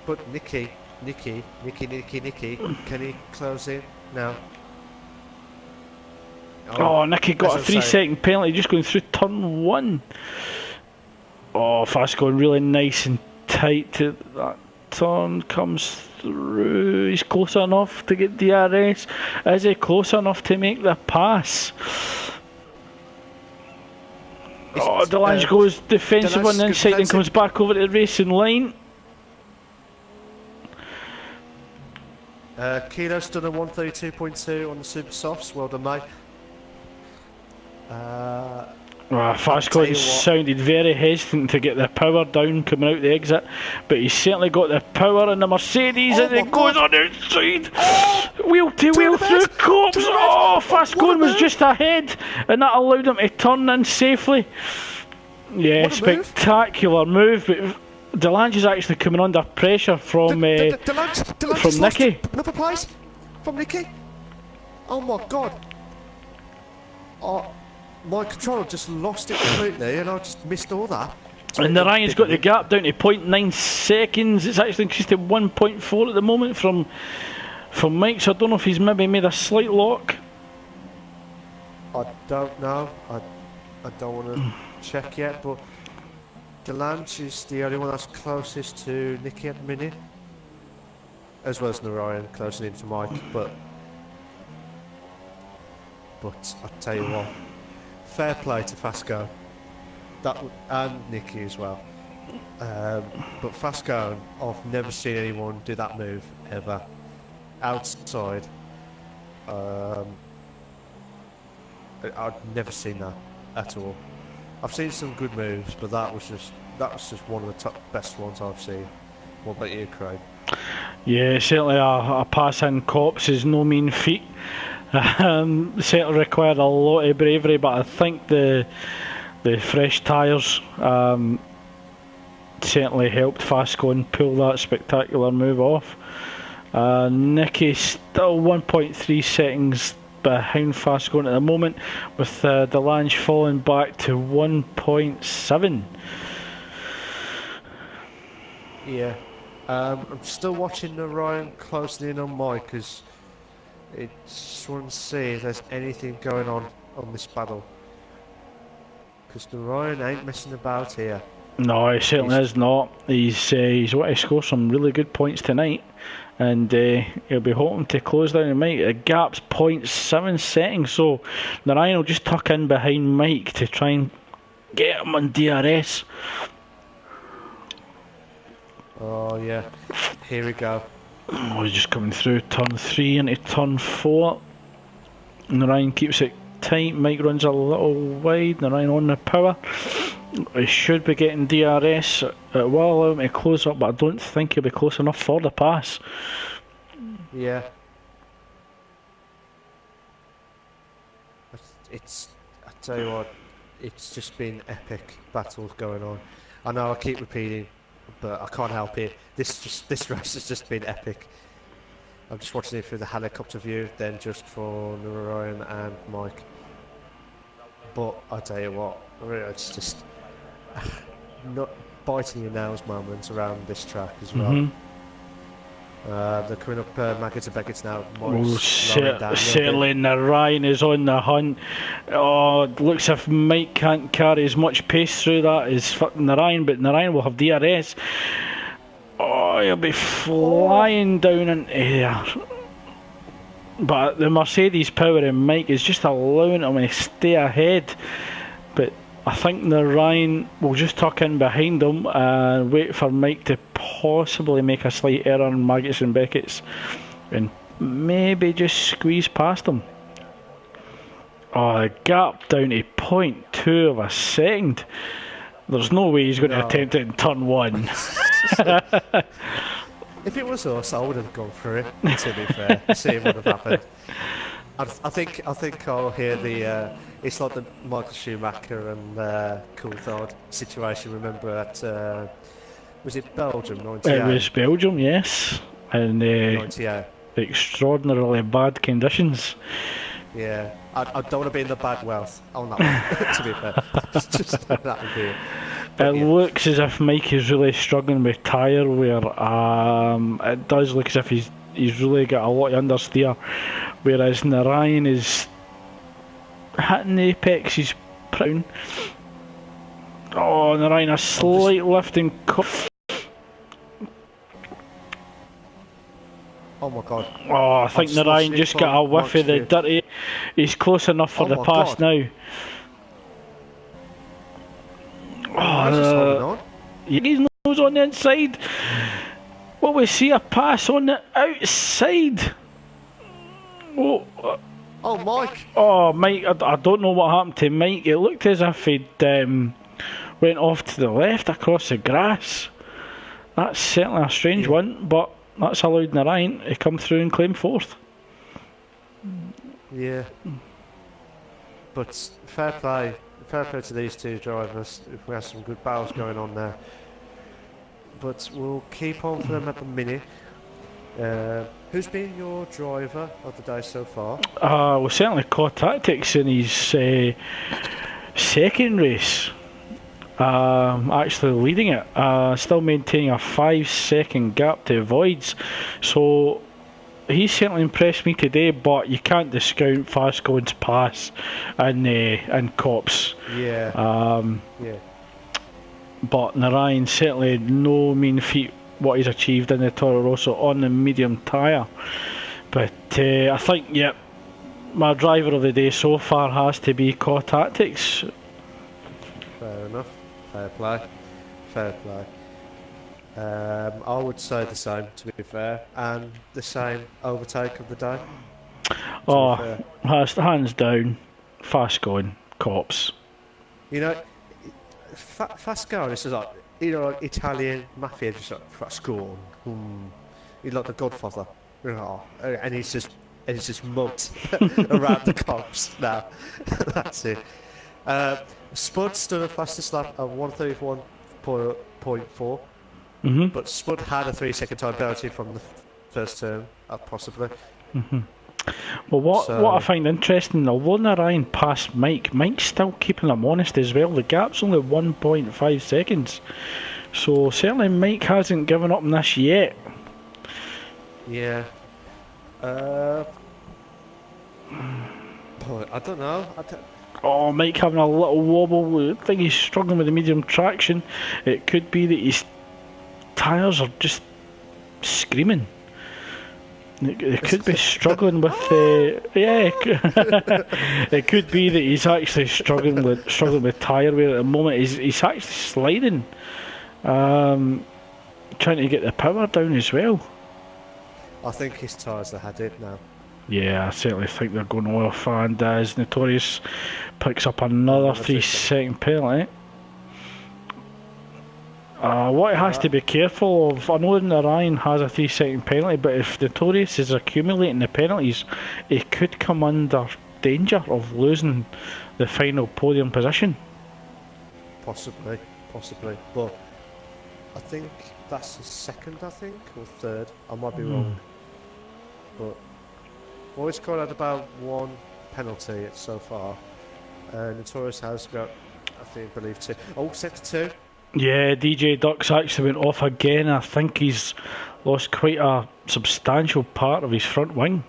But Nicky, can he close in now? Oh, Nicky got a as I say- 3-second penalty just going through turn 1. Oh, fast going really nice and tight to that turn, comes through. He's close enough to get DRS. Is he close enough to make the pass? Oh, Delange goes defensive on the inside and comes back over to the racing line. Kilo's done a 132.2 on the super softs. Well done, mate. Fast going sounded very hesitant to get the power down coming out the exit, but he's certainly got the power in the Mercedes, and it goes on outside. Wheel to wheel through Copse. Oh, fast going was just ahead, and that allowed him to turn in safely. Yeah, spectacular move, but Delange is actually coming under pressure from Nicky. Another place from Nicky. Oh my god. Oh, my controller just lost it completely, and I just missed all that. And Narayan's got the gap down to 0.9 seconds. It's actually increased to 1.4 at the moment from Mike, so I don't know if he's maybe made a slight lock. I don't know. I don't want to check yet, but Delange is the only one that's closest to Nicky at the minute, as well as Narayan closing in to Mike. But I tell you what, fair play to Fasco, and Nicky as well. But Fasco, I've never seen anyone do that move ever outside. I've never seen that at all. I've seen some good moves, but that was just one of the top best ones I've seen. What about you, Craig? Yeah, certainly a pass in Copse is no mean feat. Certainly required a lot of bravery, but I think the fresh tyres certainly helped Fasco and pull that spectacular move off. Nicky still 1.3 seconds behind Fasco at the moment, with Delange falling back to 1.7. Yeah, I'm still watching Narayan closely in on Mike, because I just want to see if there's anything going on this battle, because Narayan ain't messing about here. No, he certainly is not. He's wanting to score some really good points tonight, and he'll be hoping to close down Mike. The gap's 0.7 seconds, so Narayan will just tuck in behind Mike to try and get him on DRS. Oh yeah, here we go. Oh, he's just coming through turn 3 into turn 4. Narayan keeps it tight. Mike runs a little wide. Narayan on the power. He should be getting DRS. It will allow him to close up, but I don't think he'll be close enough for the pass. Yeah. I tell you what, it's just been epic battles going on. I know I keep repeating, but I can't help it. This race has just been epic. I'm just watching it through the helicopter view, then just for Narayan and Mike. But I tell you what, it's just not biting your nails moments around this track as well. They're coming up Maggots and Beckett's now. Certainly Narayan is on the hunt. Oh, it looks as if Mike can't carry as much pace through that as Narayan, but Narayan will have DRS. Oh, he'll be flying down into there. But the Mercedes power in Mike is just allowing him to stay ahead. But I think Narayan will just tuck in behind him and wait for Mike to possibly make a slight error on Maggots and Beckett's and maybe just squeeze past him. Oh, the gap down to 0.2 of a second. There's no way he's going to attempt it in turn 1. If it was us, I would have gone through it, to be fair. See what would have happened. I think I'll hear the it's like the Michael Schumacher and Coulthard situation. Remember that was it Belgium 98? It was Belgium, yes, and 98. Extraordinarily bad conditions. Yeah, I don't want to be in the bad wealth on that one, to be fair. Just that would be it. It looks as if Mike is really struggling with tyre wear. It does look as if he's really got a lot of understeer, whereas Narayan is hitting the apex. He's proud. Oh, and they're in a slight lifting. Oh my god. Oh, I think Narayan just got a whiff of the dirty. He's close enough for the pass now. Oh, his nose on the inside. Well, we see a pass on the outside. Oh, Mike. Oh, Mike, I don't know what happened to Mike. It looked as if he'd went off to the left across the grass. That's certainly a strange one, but that's allowed Narayan to come through and claim fourth. Yeah. But fair play to these two drivers. We have some good battles going on there. But we'll keep on for them at the minute. Who's been your driver of the day so far? Well, certainly Core Tactics in his second race. Actually leading it. Still maintaining a 5-second gap to Voids. So he certainly impressed me today, but you can't discount Fastgoing's pass and Cops. Yeah. Yeah. But Narayan certainly no mean feat what he's achieved in the Toro Rosso on the medium tyre. But I think, my driver of the day so far has to be Core Tactics. Fair enough. Fair play. I would say the same, to be fair, and the same overtake of the day. Hands down, Fast Going, Cops. You know, Fast Going, this is like, like Italian mafia, just like Fast Going. He's like the Godfather, and he's just mugged around the cops now. That's it. Spud's done a fastest lap of 1:31.4. But Spud had a 3-second time penalty from the first turn, possibly. Well, what I find interesting, although Narayan passed Mike's still keeping him honest as well. The gap's only 1.5 seconds. So certainly Mike hasn't given up on this yet. Yeah. I don't know. Oh, Mike having a little wobble. I think he's struggling with the medium traction. It could be that his tyres are just screaming. It could be struggling with it could be that he's actually struggling with tyre wear at the moment. He's actually sliding, trying to get the power down as well. I think his tyres have had it now. Yeah, I certainly think they're going off, and as Notorious picks up another 3-second penalty. What he has to be careful of, I know Narayan has a 3-second penalty, but if Notorious is accumulating the penalties, he could come under danger of losing the final podium position. Possibly, but I think that's the second, or third. I might be wrong, but well, he's got about one penalty so far. Notorious has got, I believe, two. Oh, set to two. Yeah, DJ Duck's actually went off again. I think he's lost quite a substantial part of his front wing.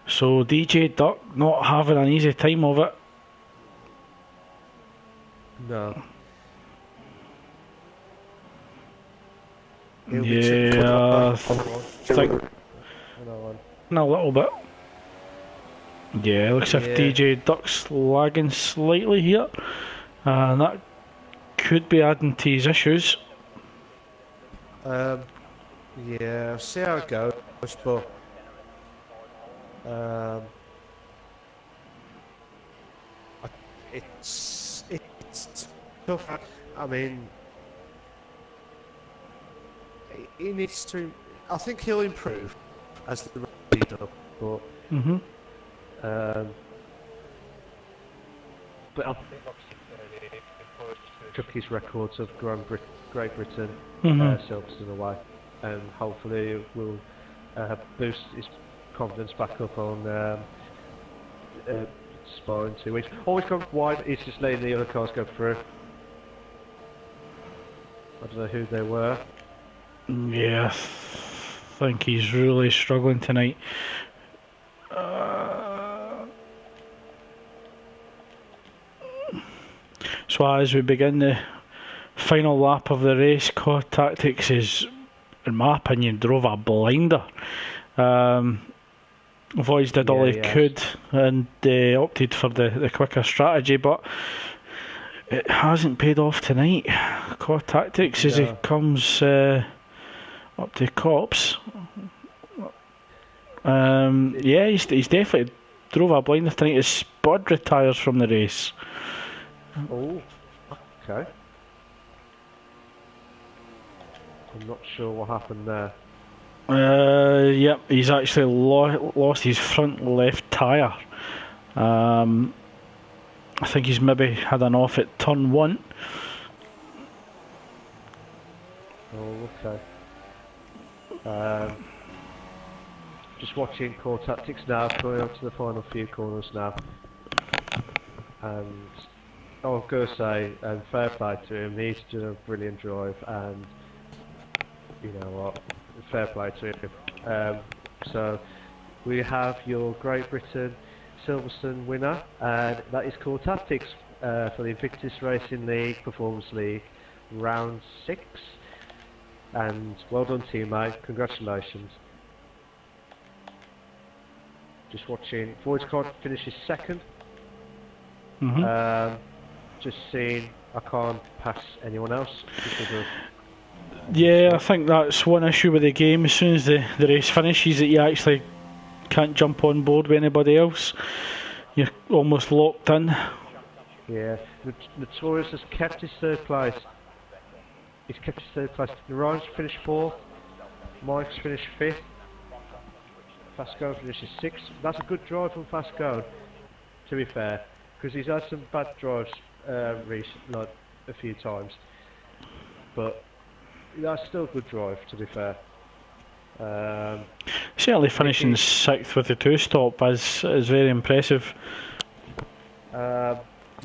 So DJ Duck not having an easy time of it. No. Yeah, I think a little bit. Yeah, looks as if DJ Duck's lagging slightly here, and that could be adding to his issues. Yeah, see how it goes, but it's tough. I mean, he needs to. I think he'll improve as the race goes, but. But I think obviously took his records of Great Britain, Silverstone away, and hopefully will boost his confidence back up on Spa in 2 weeks. Always come wide, he's just letting the other cars go through. I don't know who they were. Yeah, I think he's really struggling tonight. So as we begin the final lap of the race, Core Tactics is, in my opinion, drove a blinder. Voids did all he could and opted for the quicker strategy, but it hasn't paid off tonight. Core Tactics as he comes up to Cops. He's definitely drove a blinder tonight. His Spud retires from the race. Oh, okay. I'm not sure what happened there. Yep, he's actually lost his front left tyre. I think he's maybe had an off at turn 1. Oh, okay. Just watching Core Tactics now, going up to the final few corners now. And I'm going to say, and fair play to him, he's done a brilliant drive, and you know what, fair play to him. So we have your Great Britain Silverstone winner, and that is Core Tactics for the Invictus Racing League Performance League round 6. And well done to you, mate, congratulations. Just watching Void's Card finishes second. Just seeing I can't pass anyone else because of... Yeah, I think that's one issue with the game. As soon as the race finishes, that you actually can't jump on board with anybody else. You're almost locked in. Yeah, Notorious has kept his third place. He's kept his third place. Ryan's finished 4th. Mike's finished 5th. Fasco finishes 6th. That's a good drive from Fasco, to be fair, because he's had some bad drives like a few times. But that's still a good drive, to be fair. Certainly finishing 6th with the 2-stop is very impressive.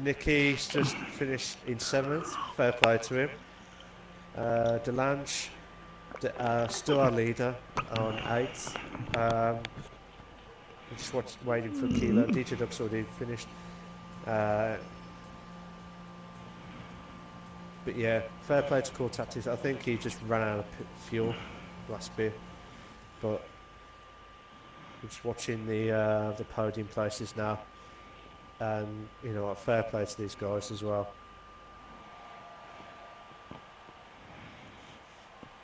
Nicky's just finished in 7th. Fair play to him. Delange, still our leader on 8th. Just waiting for Kilo. DJ Dub's already finished. But yeah, fair play to Core Tactics. I think he just ran out of fuel last bit. But just watching the podium places now, and you know, fair play to these guys as well.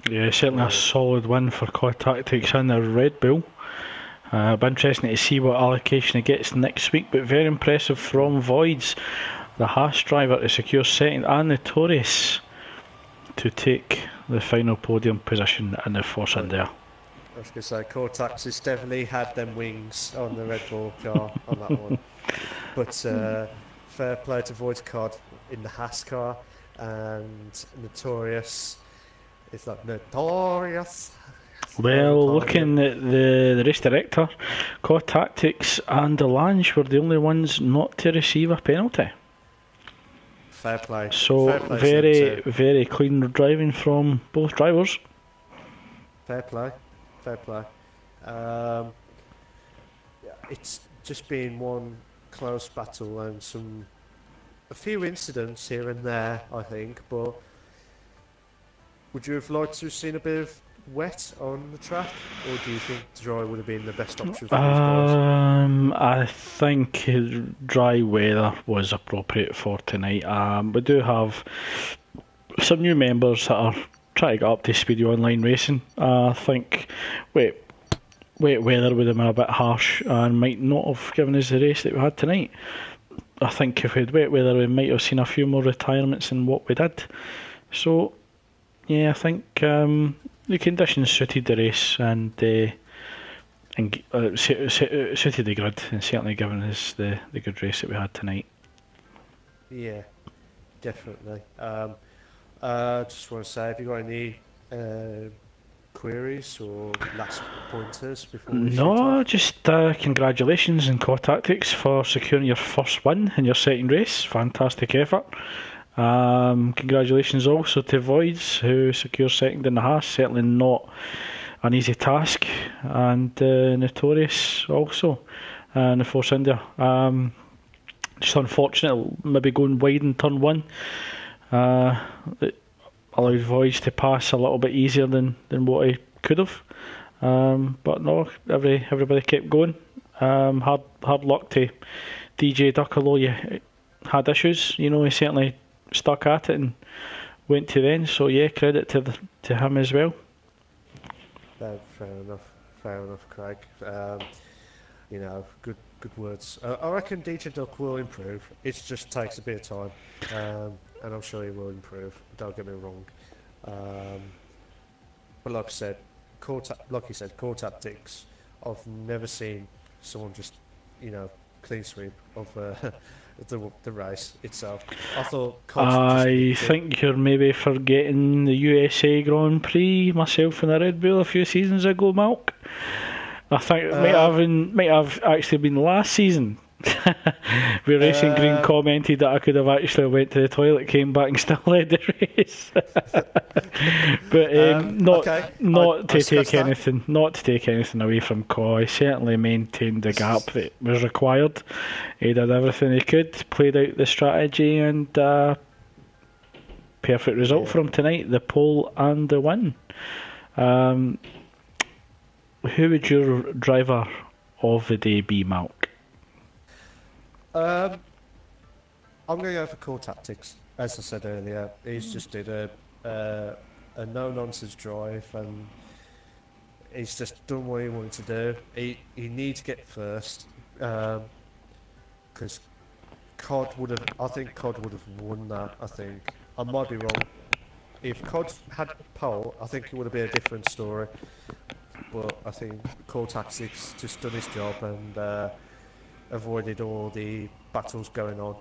Yeah, certainly a solid win for Core Tactics and their Red Bull. It'll be interesting to see what allocation he gets next week, but very impressive from Voids, the Haas driver, to secure second, and Notorious to take the final podium position in the Force India. I was going to say, Core Tactics definitely had them wings on the Red Bull car on that one. But fair play to Void's Card in the Haas car, and Notorious. It's like Notorious. Well, looking at the race director, Core Tactics and Delange were the only ones not to receive a penalty. Fair play. So fair play very clean driving from both drivers. Fair play. Fair play. It's just been one close battle and a few incidents here and there, I think, but would you have liked to have seen a bit of wet on the track, or do you think dry would have been the best option for these guys? I think dry weather was appropriate for tonight. We do have some new members that are trying to get up to speed with online racing. I think wet weather would have been a bit harsh and might not have given us the race that we had tonight. I think if we had wet weather, we might have seen a few more retirements than what we did. So yeah, I think the conditions suited the race and suited the grid, and certainly given us the good race that we had tonight. Yeah, definitely. Just want to say, have you got any queries or last pointers before we No, just congratulations in Core Tactics for securing your first win in your second race. Fantastic effort. Congratulations also to Voids, who secures second in the Haas. Certainly not an easy task. And Notorious also in the Force India. Just unfortunate, maybe going wide in turn one. It allowed Voids to pass a little bit easier than what he could have. But no, everybody kept going. Hard luck to DJ Duck, although you had issues. He certainly stuck at it and went to the end. So yeah, credit to him as well. Fair enough, Craig. Good words. I reckon DJ Duck will improve. It just takes a bit of time, and I'm sure he will improve. Don't get me wrong. But like I said, core tactics. I've never seen someone just, clean sweep of the race itself. I thought. I think you're maybe forgetting the USA Grand Prix. Myself and the Red Bull a few seasons ago, Malk. I think it might have actually been last season. Where Racing Green commented that I could have actually went to the toilet, came back and still led the race. But not to take anything away from Coy. He certainly maintained the gap that was required. He did everything he could, played out the strategy, and perfect result for him tonight, the pole and the win. Who would your driver of the day be, Malk? I'm going to go for core tactics. As I said earlier, he's just did a no-nonsense drive, and he's just done what he wanted to do. He needs to get first, because COD would have won that. I might be wrong. If COD had pole, I think it would have been a different story. But I think core tactics just done his job and avoided all the battles going on.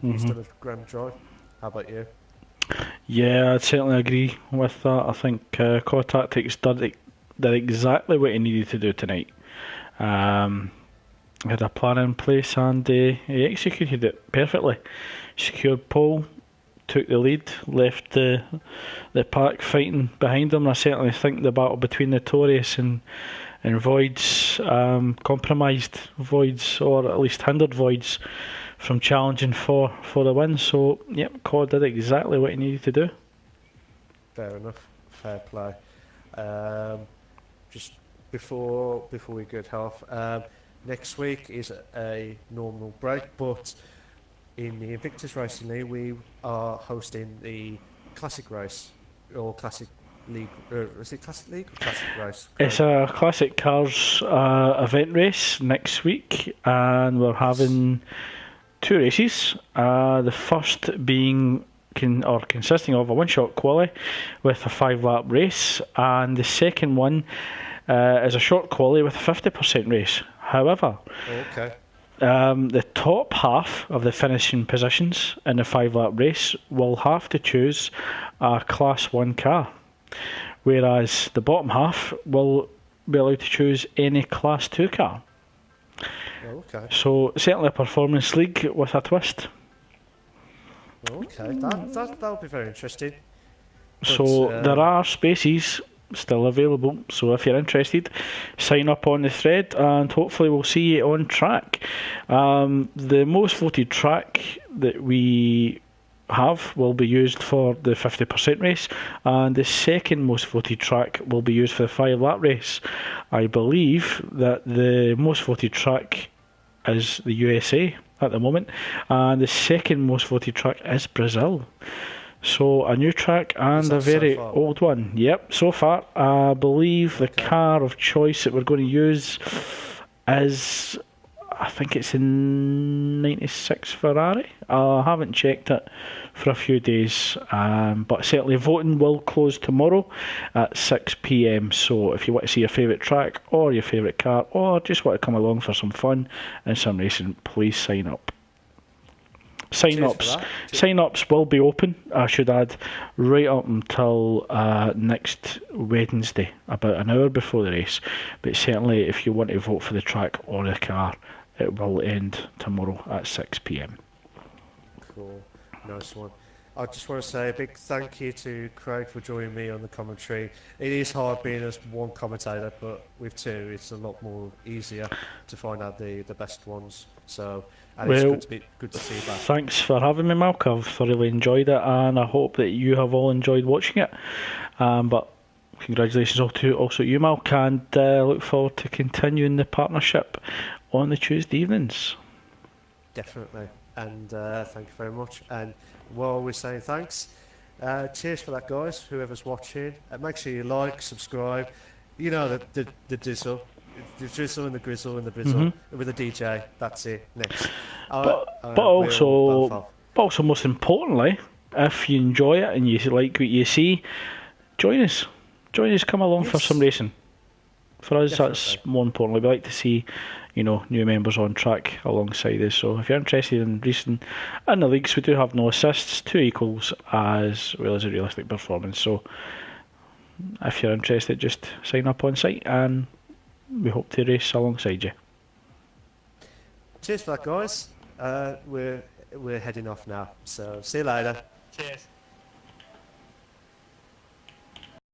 He's done a grand drive. How about you? Yeah, I'd certainly agree with that. I think core tactics did exactly what he needed to do tonight. He had a plan in place and he executed it perfectly. Secured pole, took the lead, left the pack fighting behind him. I certainly think the battle between Notorious and Voids compromised Voids, or at least hindered Voids from challenging for the win. So, yep, COD did exactly what he needed to do. Fair enough. Fair play. Just before we get off, next week is a normal break, but in the Invictus Racing League, we are hosting the Classic Race, or Classic League. Is it Classic League or Classic Race? It's a Classic Cars event race next week, and we're having two races. The first being consisting of a one-shot quali with a 5-lap race, and the second one is a short quali with a 50% race. However, the top half of the finishing positions in the 5-lap race will have to choose a Class 1 car, whereas the bottom half will be allowed to choose any Class 2 car. So certainly a performance league with a twist. That'll be very interesting. So there are spaces still available, so if you're interested, sign up on the thread and hopefully we'll see you on track. The most voted track that we have will be used for the 50% race, and the second most voted track will be used for the 5-lap race. I believe that the most voted track is the USA at the moment, and the second most voted track is Brazil. So a new track and a very old one. Yep, so far I believe the car of choice that we're going to use is, I think it's a 96 Ferrari. I haven't checked it for a few days, but certainly voting will close tomorrow at 6 PM. So if you want to see your favourite track or your favourite car, or just want to come along for some fun and some racing, please sign up. Sign-ups will be open, I should add, right up until next Wednesday, about an hour before the race. But certainly if you want to vote for the track or the car, it will end tomorrow at 6 PM. Cool. Nice one. I just want to say a big thank you to Craig for joining me on the commentary. It is hard being as one commentator, but with two, it's a lot more easier to find out the best ones. So, and it's Well, good to see you back. thanks for having me, Malk. I've thoroughly enjoyed it, and I hope that you have all enjoyed watching it. But congratulations also to you, Malk, and look forward to continuing the partnership on the Tuesday evenings. Definitely, and thank you very much. And while we're saying thanks, cheers for that, guys. Whoever's watching, make sure you like, subscribe. You know the drizzle, the drizzle and the grizzle and the brizzle with the DJ. That's it. Next, But also most importantly, if you enjoy it and you like what you see, join us. Come along for some racing. For us, Definitely. that's more importantly. We like to see, new members on track alongside us. So if you're interested in racing in the leagues, we do have no assists, 2 equals, as well as a realistic performance. So if you're interested, just sign up on site, and we hope to race alongside you. Cheers for that, guys. We're heading off now. So see you later. Cheers.